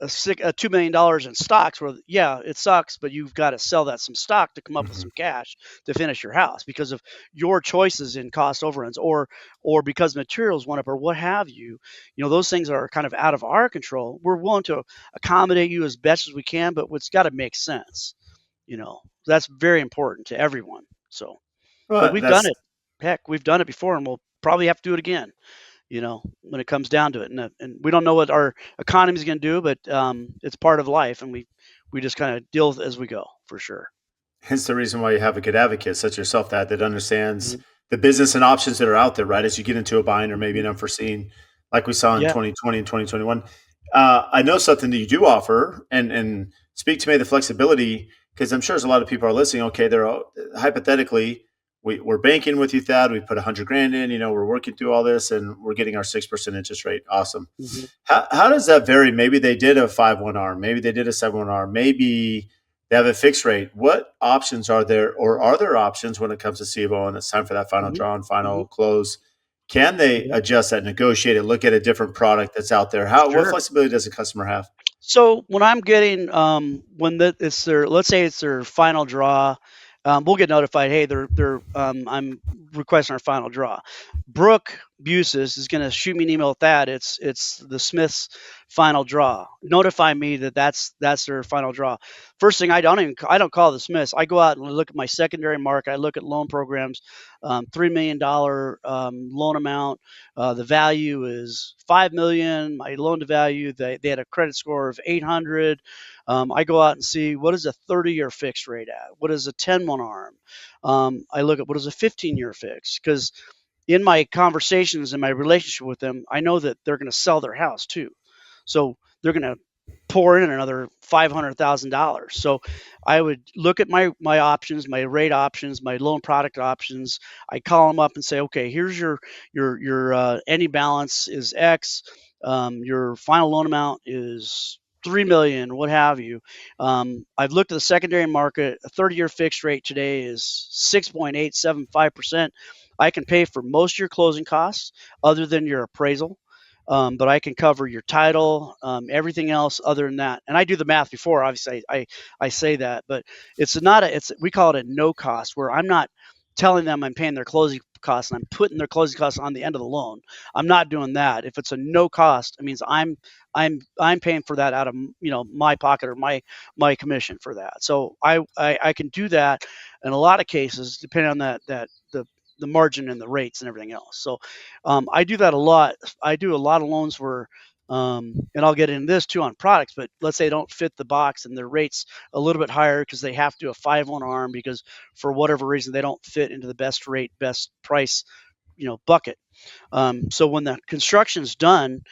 a $2 million in stocks, where yeah, it sucks, but you've got to sell that some stock to come up with Mhm. some cash to finish your house because of your choices in cost overruns, or because materials went up, or what have you. Those things are kind of out of our control. We're willing to accommodate you as best as we can, but it's got to make sense. That's very important to everyone. So, but Well, we've done that's it. Heck, we've done it before, and we'll probably have to do it again. When it comes down to it, and we don't know what our economy is going to do, but it's part of life, and we just kind of deal with it as we go, for sure. hence the reason why you have a good advocate such as yourself that understands Mhm, the business and options that are out there, right? As you get into a bind or maybe mhm. an unforeseen, like we saw in Yeah. 2020 and 2021. I know something that you do offer, and speak to me the flexibility, because I'm sure there's a lot of people are listening. Okay, they're all, hypothetically, we're banking with you, Thad. We put 100 grand in. We're working through all this, and we're getting our 6% interest rate. Awesome. Hmm. How does that vary? Maybe they did a 5/1 arm. Maybe they did a 7/1 arm. Maybe they have a fixed rate. What options are there, or are there options when it comes to CFO and it's time for that final Hmm. draw and final Hmm. close? Can they Yeah. adjust that, negotiate it, look at a different product that's out there? What Sure. flexibility does a customer have? So when I'm getting when it's their, let's say it's their final draw, we'll get notified. Hey, they're I'm requesting our final draw. Brooke Busis is going to shoot me an email with that. It's the Smiths' final draw. Notify me that that's their final draw. First thing, I don't call the Smiths. I go out and look at my secondary market. I look at loan programs, $3 million loan amount. The value is 5 million. My loan to value, they had a credit score of 800. I go out and see what is a 30-year fixed rate at. What is a 10-1 arm? I look at what is a 15-year fix, because in my conversations and my relationship with them, I know that they're going to sell their house too. So they're going to pour in another $500,000. So I would look at my options, my rate options, my loan product options. I call them up and say, okay, here's your any balance is X. Your final loan amount is 3 million, what have you. I've looked at the secondary market. A 30-year fixed rate today is 6.875%. I can pay for most of your closing costs, other than your appraisal. But I can cover your title, everything else other than that. And I do the math before, obviously. I say that, but it's not a. It's we call it a no cost, where I'm not telling them I'm paying their closing costs and I'm putting their closing costs on the end of the loan. I'm not doing that. If it's a no cost, it means I'm paying for that out of my pocket, or my commission for that. So I can do that in a lot of cases, depending on that the margin and the rates and everything else. So I do that a lot. I do a lot of loans where, and I'll get into this too on products, but let's say they don't fit the box and their rates a little bit higher because they have to do a 5/1 arm because for whatever reason they don't fit into the best rate, best price, bucket. So when the construction's done,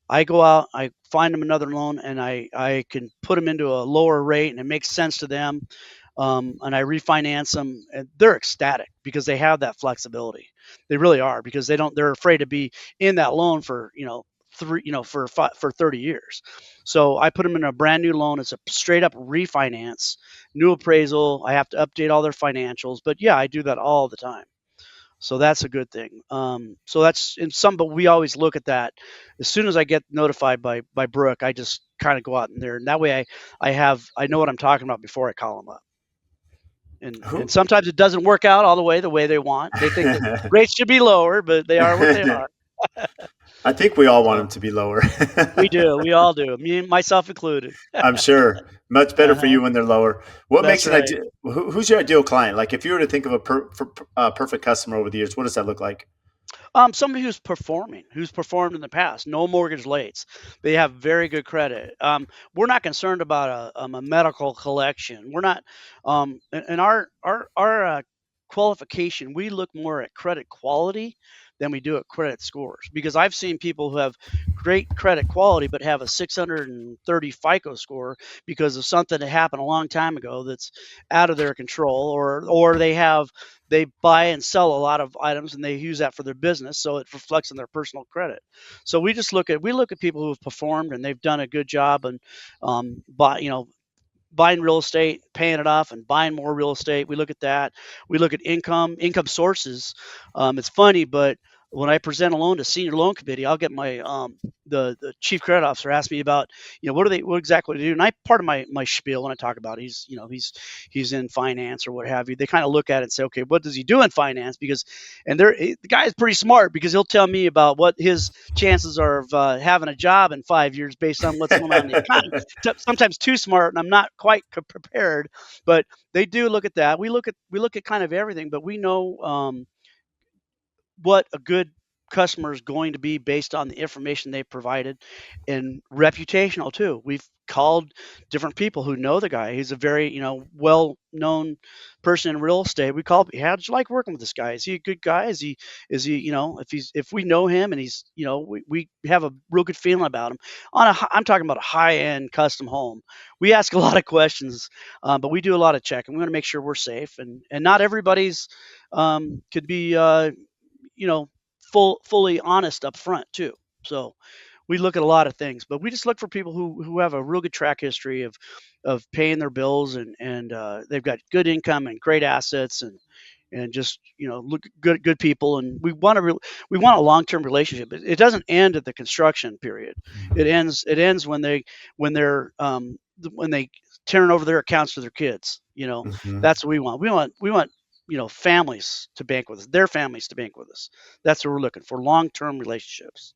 I go out, I find them another loan, and I can put them into a lower rate, and it makes sense to them. And I refinance them, and they're ecstatic because they have that flexibility. They really are, because they're afraid to be in that loan for for 30 years. So I put them in a brand new loan. It's a straight up refinance, new appraisal. I have to update all their financials, but yeah, I do that all the time. So that's a good thing. So that's in some, but we always look at that. As soon as I get notified by Brooke, I just kind of go out in there, and that way I know what I'm talking about before I call them up. And Who? sometimes it doesn't work out all the way they want. They think that rates should be lower, but they are what they are. I think we all want So them to be lower. we do, we all do, me myself included. I'm sure. Much better for Uh-huh. you when they're lower. What That's makes an right. ideal? Who's your ideal client? Like, if you were to think of a perfect customer over the years, what does that look like? Somebody who's performed in the past, no mortgage lates. They have very good credit. We're not concerned about a medical collection. We're not, in our qualification. We look more at credit quality than we do at credit scores. Because I've seen people who have great credit quality but have a 630 FICO score because of something that happened a long time ago that's out of their control, or they buy and sell a lot of items and they use that for their business, so it reflects on their personal credit. So we look at people who have performed and they've done a good job, and buy you know buying real estate, paying it off, and buying more real estate. We look at that. We look at income sources. It's funny, but when I present a loan to senior loan committee, I'll get my the chief credit officer ask me about, what exactly do they do, and I part of my spiel when I talk about he's in finance or what have you. They kind of look at it and say, okay, what does he do in finance? Because the guy is pretty smart because he'll tell me about what his chances are of having a job in 5 years based on what's going on in the economy. Sometimes too smart, and I'm not quite prepared. But they do look at that. We look at kind of everything, but we know what a good customer is going to be based on the information they provided, and reputational too. We've called different people who know the guy. He's a very, well known person in real estate. We call, how'd you like working with this guy? Is he a good guy? Is he, if we know him and he's, we have a real good feeling about him. I'm talking about a high end custom home. We ask a lot of questions, but we do a lot of checking. We want to make sure we're safe, and not everybody's could be you know, fully honest up front too. So we look at a lot of things, but we just look for people who have a real good track history of paying their bills, and they've got good income and great assets, and just look good people. And we want a long term relationship. It doesn't end at the construction period. It ends when they turn over their accounts to their kids. Mhm. That's what we want. We want families to bank with us, their families to bank with us. That's what we're looking for, long term relationships.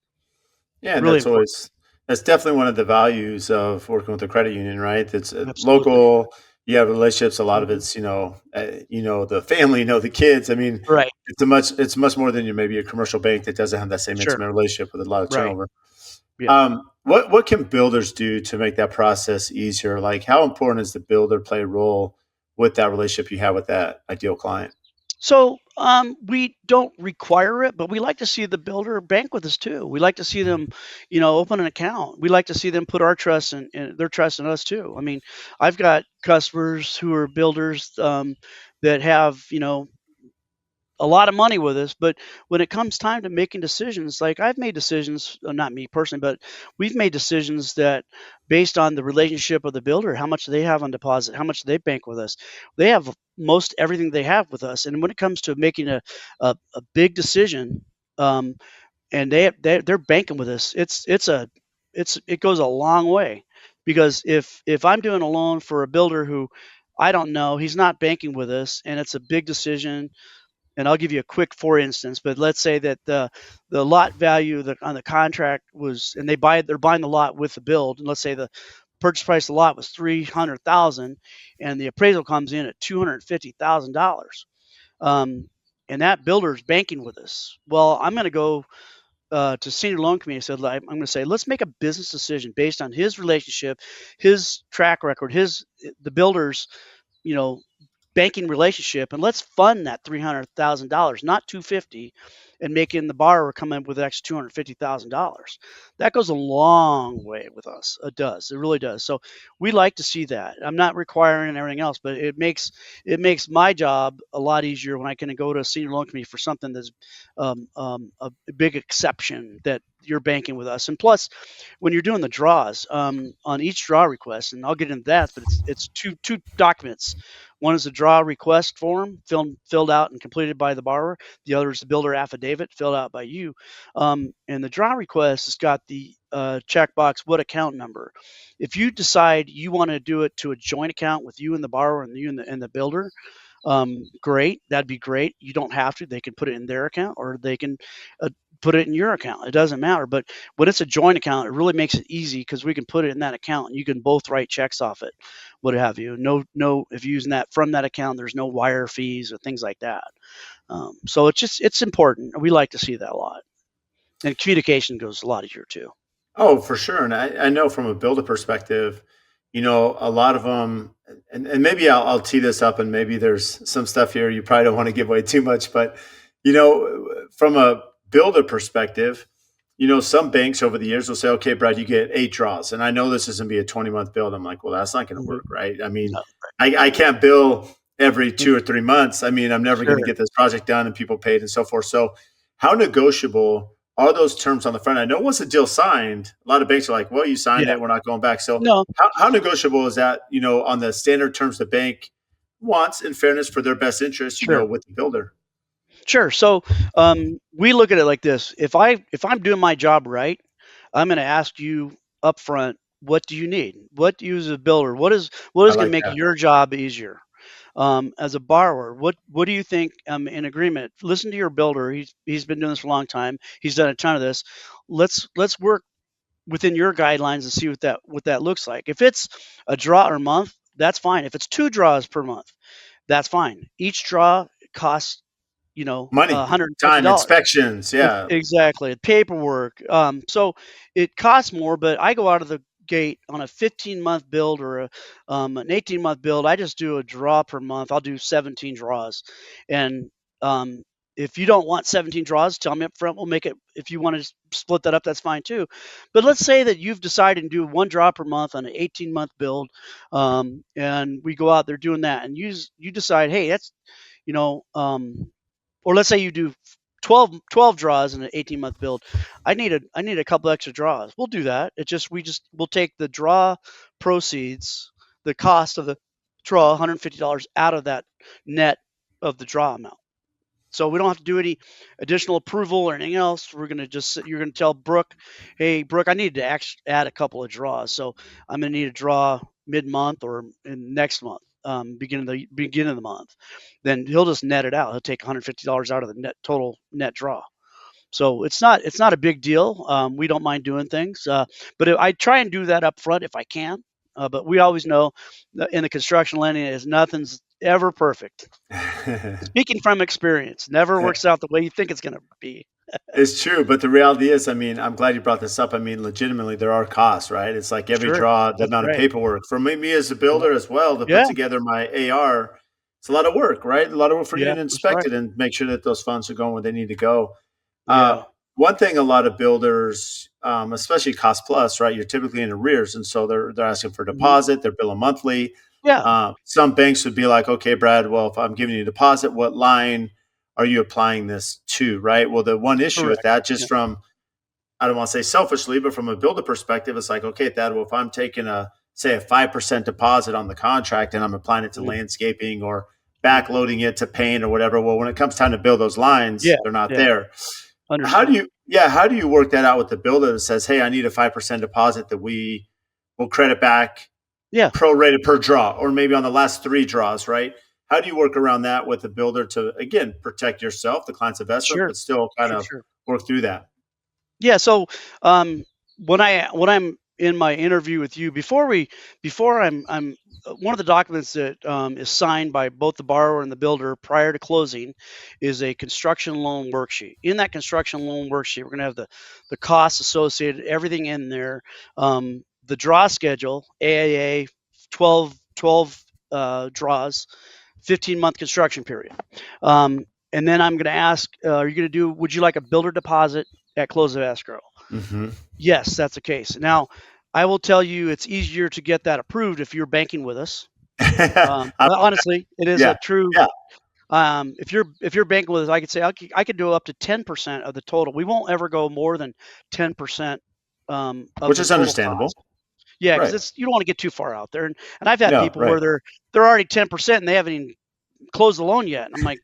Yeah, and Really important. that's definitely one of the values of working with a credit union, right? It's Absolutely. local. You have relationships. A lot of Hmm. it's the family, the kids. I mean, Right. it's much more than maybe a commercial bank that doesn't have that same Sure. intimate relationship with a lot of Right. turnover. Yeah. What can builders do to make that process easier? Like, how important is the builder play a role with that relationship you have with that ideal client? So we don't require it, but we like to see the builder bank with us too. We like to see them, open an account. We like to see them put our trust in their trust in us too. I mean, I've got customers who are builders that have, a lot of money with us, but when it comes time to making decisions, like I've made decisions, not me personally, but we've made decisions that based on the relationship of the builder, how much they have on deposit, how much they bank with us. They have most everything they have with us. And when it comes to making a big decision, um, and they're banking with us, it goes a long way. Because if I'm doing a loan for a builder who I don't know, he's not banking with us, and it's a big decision. And I'll give you a quick for instance, but let's say that the lot value on the contract was, and they're buying the lot with the build, and let's say the purchase price of the lot was 300,000, and the appraisal comes in at $250,000. Um, and that builder is banking with us. Well, I'm going to go to senior loan committee. Said I'm going to say let's make a business decision based on his relationship, his track record, the builder's you know banking relationship, and let's fund that $300,000, not 250, and making the borrower come in with an extra $250,000. That goes a long way with us. It does. It really does. So we like to see that. I'm not requiring everything else, but it makes my job a lot easier when I can go to a senior loan committee for something that's a big exception that you're banking with us. And plus, when you're doing the draws on each draw request, and I'll get into that, but it's two documents. One is a draw request form filled out and completed by the borrower. The other is the builder affidavit filled out by you. And the draw request has got the checkbox, what account number. If you decide you want to do it to a joint account with you and the borrower and you and the builder, great. That'd be great. You don't have to. They can put it in their account, or they can uh, put it in your account. It doesn't matter. But when it's a joint account, it really makes it easy because we can put it in that account and you can both write checks off it, what have you. No, if you're using that from that account, there's no wire fees or things like that. So it's important. We like to see that a lot, and communication goes a lot easier too. Oh, for sure. And I know from a builder perspective, a lot of them, and maybe I'll tee this up, and maybe there's some stuff here you probably don't want to give away too much, but from a builder perspective, some banks over the years will say, okay, Brad, you get 8 draws. And I know this is going to be a 20-month build. I'm like, well, that's not going to Mhm. work, right? I mean, No. I can't bill every Mm, 2 or 3 months. I mean, I'm never going to sure, get this project done and people paid and so forth. So, how negotiable are those terms on the front? I know once a deal signed, a lot of banks are like, well, you signed yeah. it, we're not going back. So, No, how negotiable is that, on the standard terms the bank wants in fairness for their best interest, sure. with the builder? Sure. So we look at it like this: if I'm doing my job right, I'm going to ask you up front, what do you need? What do you as a builder? What is I going to like make that. your job easier? As a borrower, what do you think in agreement? Listen to your builder. He's been doing this for a long time. He's done a ton of this. Let's work within your guidelines and see what that looks like. If it's a draw or month, that's fine. If it's 2 draws per month, that's fine. Each draw costs Money, time, $150. inspections. Yeah. Exactly, paperwork. So it costs more, but I go out of the gate on a 15-month build or an 18-month build. I just do a draw per month. I'll do 17 draws, and um, if you don't want 17 draws, tell me up front. We'll make it. If you want to split that up, that's fine too. But let's say that you've decided to do one draw per month on an 18-month build, and we go out there doing that, and you decide, hey, that's you know, or let's say you do 12 draws in an 18-month build. I need a couple extra draws. We'll do that. We'll take the draw proceeds, the cost of the draw, $150 out of that net of the draw amount. So we don't have to do any additional approval or anything else. You're gonna tell Brooke, hey Brooke, I need to add a couple of draws. So I'm gonna need a draw mid-month or in next month, beginning of the month. Then he'll just net it out. He'll take $150 out of the total net draw. So it's not a big deal. We don't mind doing things, but I try and do that up front if I can. But we always know that in the construction lending is nothing's ever perfect. Speaking from experience, never works out the way you think it's gonna be. It's true, but the reality is, I mean, I'm glad you brought this up. I mean, legitimately, there are costs, right? It's like every Sure, draw, the that's amount of right. paperwork for me as a Yep. builder as well to put Yeah, together my AR. It's a lot of work, right? A lot of work for you yeah, to that's inspect right. it and make sure that those funds are going where they need to go. Uh, Yeah. One thing a lot of builders, especially cost plus, right? You're typically in arrears, and so they're asking for Mhm. deposit. They're billing monthly. Yeah, Some banks would be like, okay, Brad, well, if I'm giving you a deposit, what line are you applying this to, right? Well, the one issue with correct. that, Yeah. just from I don't want to say selfishly, but from a builder perspective, it's like, okay, Thad, well, if I'm taking say a 5% deposit on the contract and I'm applying it to Mhm, landscaping or mhm. backloading it to paint or whatever, well, when it comes time to build those lines, Yeah, they're not yeah, there. understood. How do you work that out with the builder that says, hey, I need a 5% deposit that we will credit back Yeah, prorated per draw, or maybe on the last 3 draws, right? How do you work around that with the builder to, again, protect yourself, the client's investment, sure, but still kind sure, of sure. work through that? Yeah, so, when I'm in my interview with you, before I'm one of the documents that, is signed by both the borrower and the builder prior to closing is a construction loan worksheet. In that construction loan worksheet, we're gonna have the costs associated, everything in there, the draw schedule, AAA, 12 draws, 15-month construction period. And then I'm gonna ask, would you like a builder deposit at close of escrow? Hmm. Yes, that's the case. Now, I will tell you it's easier to get that approved if you're banking with us. Honestly, it is a Yeah, true. yeah, If you're banking with us, I could say I could do up to 10% of the total. We won't ever go more than 10% of which the is total understandable. cost. Yeah, because Right. it's you don't want to get too far out there. And I've had No, people right. where they're already 10% and they haven't even closed the loan yet. And I'm like,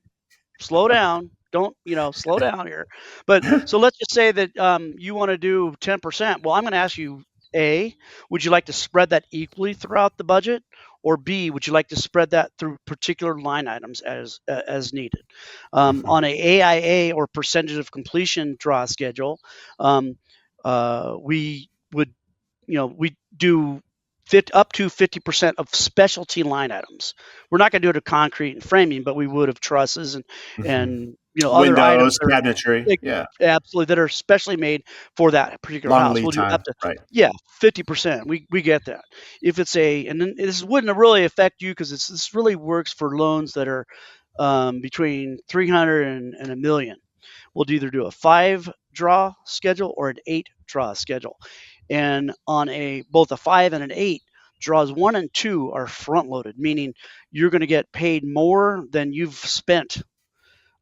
slow down. Don't, slow down here. But so let's just say that you want to do 10%. Well, I'm going to ask you, A, would you like to spread that equally throughout the budget? Or B, would you like to spread that through particular line items as needed? Mhm. On a AIA or percentage of completion draw schedule, um, we would we do up to 50% of specialty line items. We're not going to do it of concrete and framing, but we would of trusses Mhm. and other items Windows, that are cabinetry, ex- yeah, absolutely that are specially made for that particular long house. lead We'll do up time, to right. 50%. We get that. If it's and then this wouldn't really affect you because this really works for loans that are between 300 and a million. will either do a 5 draw schedule or an 8 draw schedule. And on a both a 5 and an 8, draws 1 and 2 are front loaded, meaning you're going to get paid more than you've spent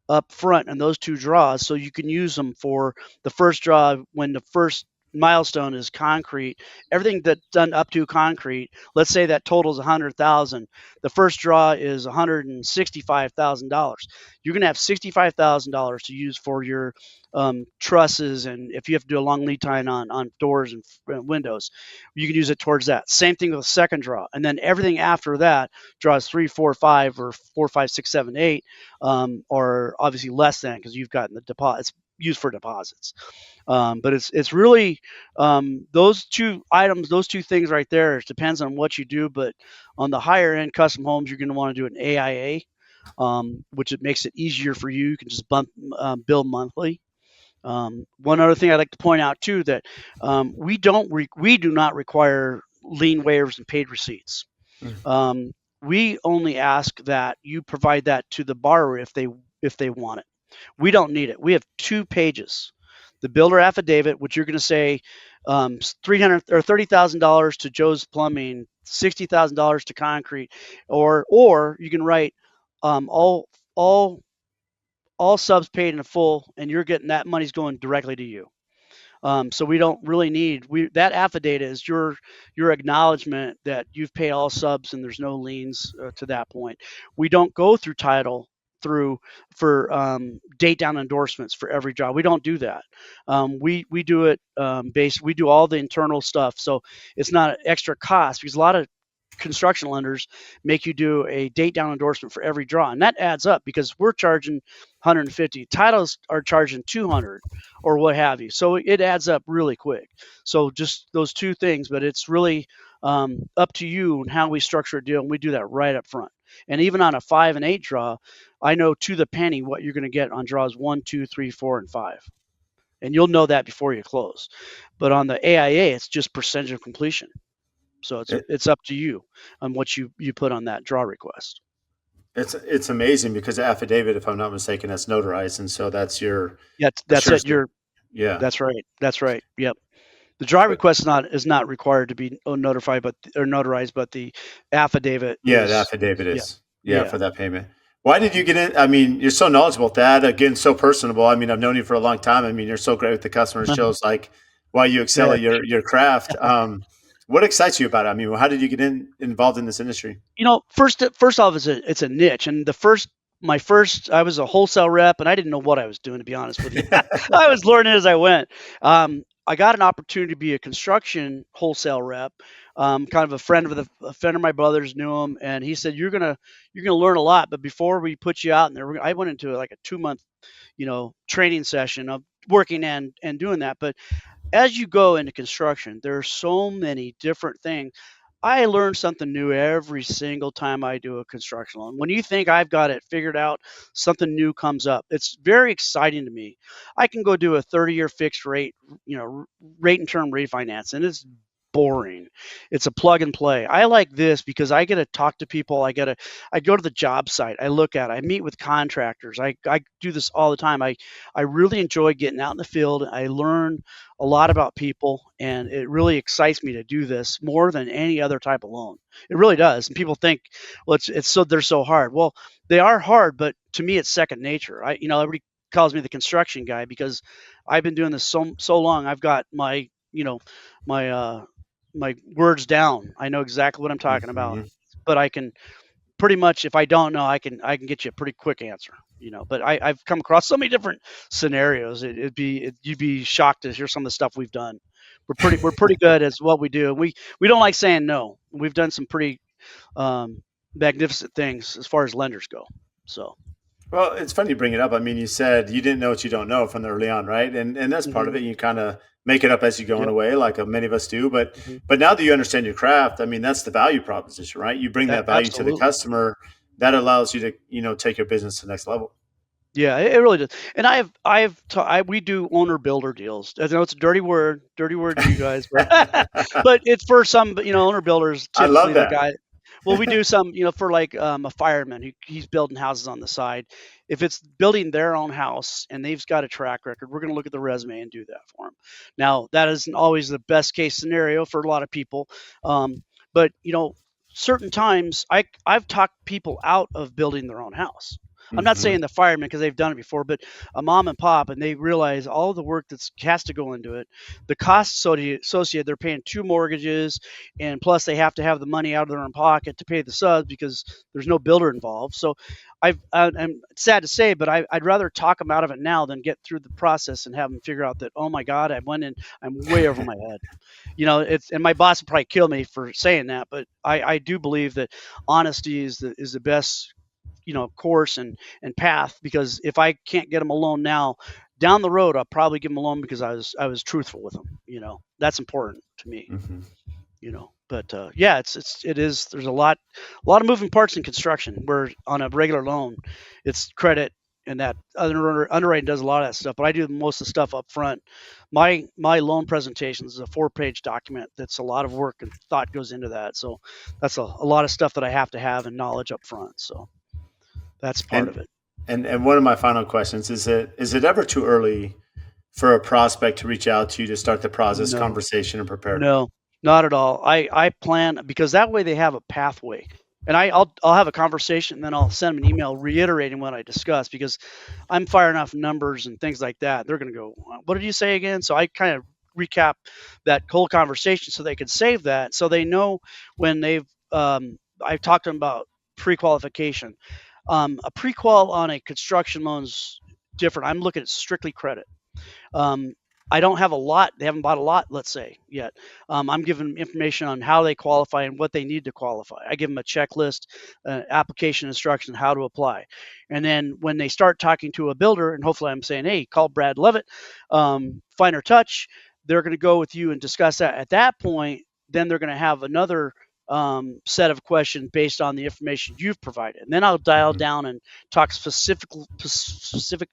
up front in those 2 draws, so you can use them for the first draw when the first milestone is concrete. Everything that's done up to concrete, let's say that totals 100,000. The first draw is $165,000. You're going to have $65,000 to use for your trusses, and if you have to do a long lead time on doors and windows, you can use it towards that. Same thing with the second draw, and then everything after that, draws 3, 4, 5, or 4, 5, 6, 7, 8, or obviously less than because you've gotten the deposit. It's used for deposits. But it's really those 2 items, those 2 things right there. It depends on what you do, but on the higher end custom homes, you're going to want to do an AIA, which it makes it easier for you. You can just bill monthly. One other thing I'd like to point out too that we do not require lien waivers and paid receipts. Um, we only ask that you provide that to the borrower if they want it. We don't need it. We have 2 pages. The builder affidavit, which you're going to say 300 or $30,000 to Joe's Plumbing, $60,000 to Concrete, or you can write all all subs paid in full, and you're getting that money's going directly to you. So we don't really need that affidavit is your acknowledgement that you've paid all subs and there's no liens to that point. We don't go through title through for date down endorsements for every job. We don't do that. We do it we do all the internal stuff, so it's not an extra cost because a lot of construction lenders make you do a date down endorsement for every draw, and that adds up because we're charging 150, titles are charging 200 or what have you, so it adds up really quick. So just those 2 things, but it's really up to you and how we structure a deal, and we do that right up front. And even on a 5 and 8 draw, I know to the penny what you're going to get on draws 1, 2, 3, 4, and 5, and you'll know that before you close. But on the AIA, it's just percentage of completion. So It, it's up to you on what you put on that draw request. it's amazing because the affidavit, if I'm not mistaken, that's notarized, and so that's your Yeah, for that's sure. it. You're Yeah, That's right. That's right. Yep. The draw but request is not required to be notified, but or notarized, but the affidavit yeah, the is. affidavit Yeah. is yeah Yeah. for that payment. Why did you get in? I mean, you're so knowledgeable at that. Again, so personable. I mean, I've known you for a long time. I mean, you're so great with the customers. Shows like why you excel Yeah. at your craft. What excites you about it? I mean, how did you get involved in this industry? First off, it's a niche, and my first I was a wholesale rep, and I didn't know what I was doing, to be honest with you. I was learning as I went. I got an opportunity to be a construction wholesale rep. Kind of a friend of my brother's knew him, and he said you're gonna learn a lot, but before we put you out in there, I went into like a 2 month training session of working and doing that. But as you go into construction, there are so many different things. I learn something new every single time I do a construction loan. When you think I've got it figured out, something new comes up. It's very exciting to me. I can go do a 30-year fixed rate, rate and term refinance, and it's boring. It's a plug and play. I like this because I get to talk to people. I go to the job site. I look at it. I meet with contractors. I do this all the time. I really enjoy getting out in the field. I learn a lot about people, and it really excites me to do this more than any other type of loan. It really does. And people think, well, it's so they're so hard. Well, they are hard, but to me, it's second nature. Everybody calls me the construction guy because I've been doing this so long. I've got my my words down. I know exactly what I'm talking about, Hmm. but I can pretty much, if I don't know, I can get you a pretty quick answer. But I've come across so many different scenarios. You'd be shocked to hear some of the stuff we've done. We're pretty good at what we do. We don't like saying no. We've done some pretty magnificent things as far as lenders go. So. Well, it's funny you bring it up. I mean, you said you didn't know what you don't know from the early on, right? And that's part of Hmm. it. You kind of make it up as you go in a Yep. way, like many of us do. But Hmm. but now that you understand your craft, I mean, that's the value proposition, right? You bring that value to the Absolutely. customer. That allows you to take your business to the next level. Yeah, it really does. And we do owner builder deals. I know it's a dirty word to you guys, but but it's for some, owner builders, I love typically the that. guy. Well, we do some, for like a fireman. He's building houses on the side. If it's building their own house and they've got a track record, we're going to look at the resume and do that for them. Now, that isn't always the best case scenario for a lot of people, but certain times I've talked people out of building their own house. I'm not Hmm. saying the firemen because they've done it before, but a mom and pop, and they realize all the work that has to go into it, the costs associated. They're paying two mortgages, and plus they have to have the money out of their own pocket to pay the subs because there's no builder involved. So I'm sad to say, but I'd rather talk them out of it now than get through the process and have them figure out that, oh my God, I went in, I'm way over my head. It's, and my boss would probably kill me for saying that, but I do believe that honesty is the best course and path, because if I can't get them a loan now, down the road I'll probably give them a loan because I was truthful with them. That's important to me. Hmm. But yeah, it is. There's a lot of moving parts in construction. Where on a regular loan, it's credit and that underwriting does a lot of that stuff. But I do most of the stuff up front. My loan presentation is a 4-page document. That's a lot of work and thought goes into that. So that's a lot of stuff that I have to have and knowledge up front. So that's part of And it. and one of my final questions is it ever too early for a prospect to reach out to you to start the process, No. conversation, and prepare? No, not at all. I plan because that way they have a pathway. And I'll have a conversation and then I'll send them an email reiterating what I discussed, because I'm firing off numbers and things like that. They're going to go, "What did you say again?" So I kind of recap that whole conversation so they can save that, so they know when I've talked to them about pre-qualification. A pre-qual on a construction loan's different. I'm looking at strictly credit. Um, I don't have a lot. They haven't bought a lot, let's say, yet. I'm giving them information on how they qualify and what they need to qualify. I give them a checklist, application instruction, how to apply. And then when they start talking to a builder, and hopefully I'm saying, hey, call Brad Leavitt, finer touch, they're going to go with you and discuss that. At that point, then they're going to have another set of questions based on the information you've provided. And then I'll dial Hmm. down and talk specific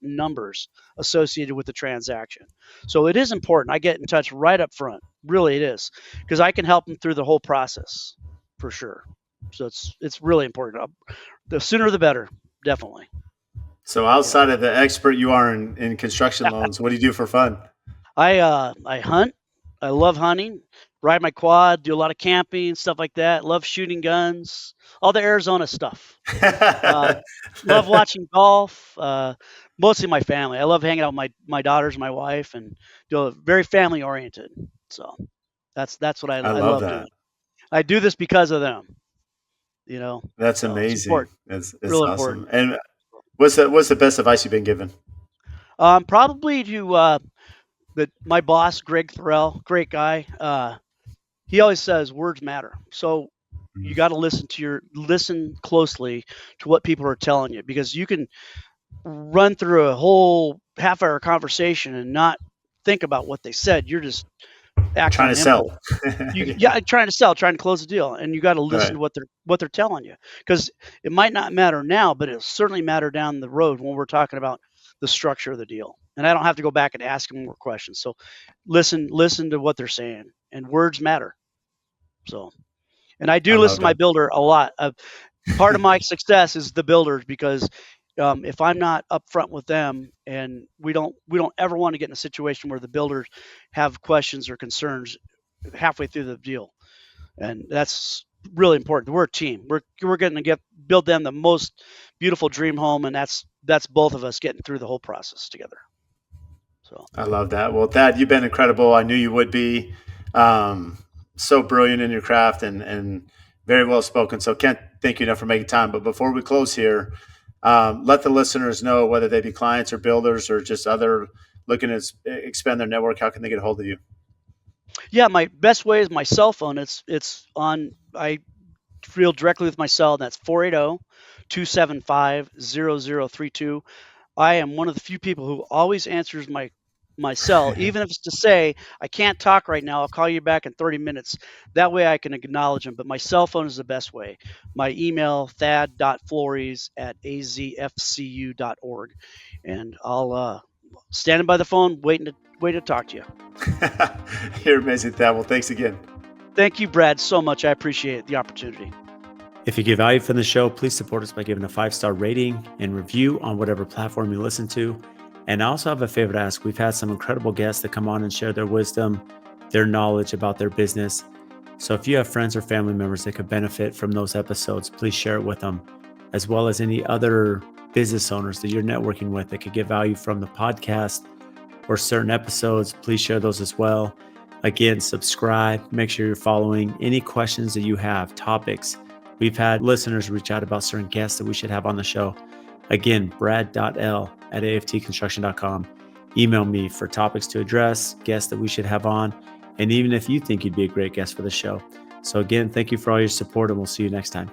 numbers associated with the transaction. So it is important. I get in touch right up front. Really, it is, because I can help them through the whole process for sure. So it's really important. The sooner the better, definitely. So Yeah. outside of the expert you are in construction loans, what do you do for fun? I hunt. I love hunting. Ride my quad. Do a lot of camping, stuff like that. Love shooting guns. All the Arizona stuff. Um, Love watching golf. Mostly my family. I love hanging out with my daughters, my wife, and very family oriented. So that's what I, I I love love doing. that. I do this because of them. That's So it's amazing. important, It's real awesome. important. And what's the best advice you've been given? Probably to my boss, Greg Thorell, great guy. He always says words matter. So you got to listen closely to what people are telling you, because you can run through a whole half-hour conversation and not think about what they said. You're just acting Trying to on sell. impulse. Yeah, trying to sell, trying to close the deal, and you got to listen Right. to what they're telling you, because it might not matter now, but it'll certainly matter down the road when we're talking about the structure of the deal. And I don't have to go back and ask them more questions. So listen to what they're saying, and words matter. So, and I I do listen love to my that. builder a lot. Part of my success is the builders, because if I'm not upfront with them, and we don't ever want to get in a situation where the builders have questions or concerns halfway through the deal, and that's really important. We're a team. We're going to build them the most beautiful dream home, and that's both of us getting through the whole process together. So I love that. Well, Thad, you've been incredible. I knew you would be. Um, so brilliant in your craft and very well spoken. So can't thank you enough for making time. But before we close here, let the listeners know, whether they be clients or builders or just other looking to expand their network, how can they get a hold of you? yeah, my best way is my cell phone. It's on. I deal directly with my cell. That's 480-275-0032. I am one of the few people who always answers my cell, even if it's to say I can't talk right now. I'll call you back in 30 minutes. That way I can acknowledge them. But my cell phone is the best way. My email, thad.flores@azfcu.org, and I'll standing by the phone waiting to talk to you. You're amazing, Thad. Well, thanks again. Thank you, Brad, so much. I appreciate the opportunity. If you get value from the show, please support us by giving a 5-star rating and review on whatever platform you listen to. And I also have a favor to ask. We've had some incredible guests that come on and share their wisdom, their knowledge about their business. So if you have friends or family members that could benefit from those episodes, please share it with them, as well as any other business owners that you're networking with that could get value from the podcast or certain episodes. Please share those as well. Again, subscribe, make sure you're following. Any questions that you have, topics. We've had listeners reach out about certain guests that we should have on the show. Again, brad.l@aftconstruction.com. Email me for topics to address, guests that we should have on, and even if you think you'd be a great guest for the show. So again, thank you for all your support, and we'll see you next time.